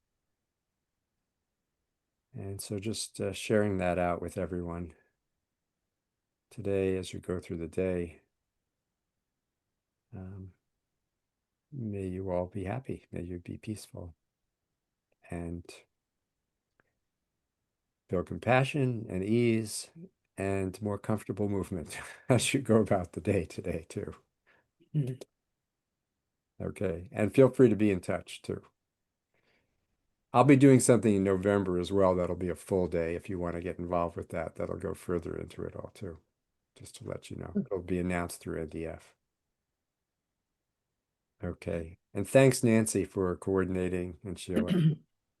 And so just sharing that out with everyone today as you go through the day. May you all be happy. May you be peaceful and feel compassion and ease and more comfortable movement as you go about the day today too. Okay, and feel free to be in touch too. I'll be doing something in November as well. That'll be a full day if you want to get involved with that. That'll go further into it all too, just to let you know. It'll be announced through NDF. Okay, and thanks Nancy for coordinating, and Sheila.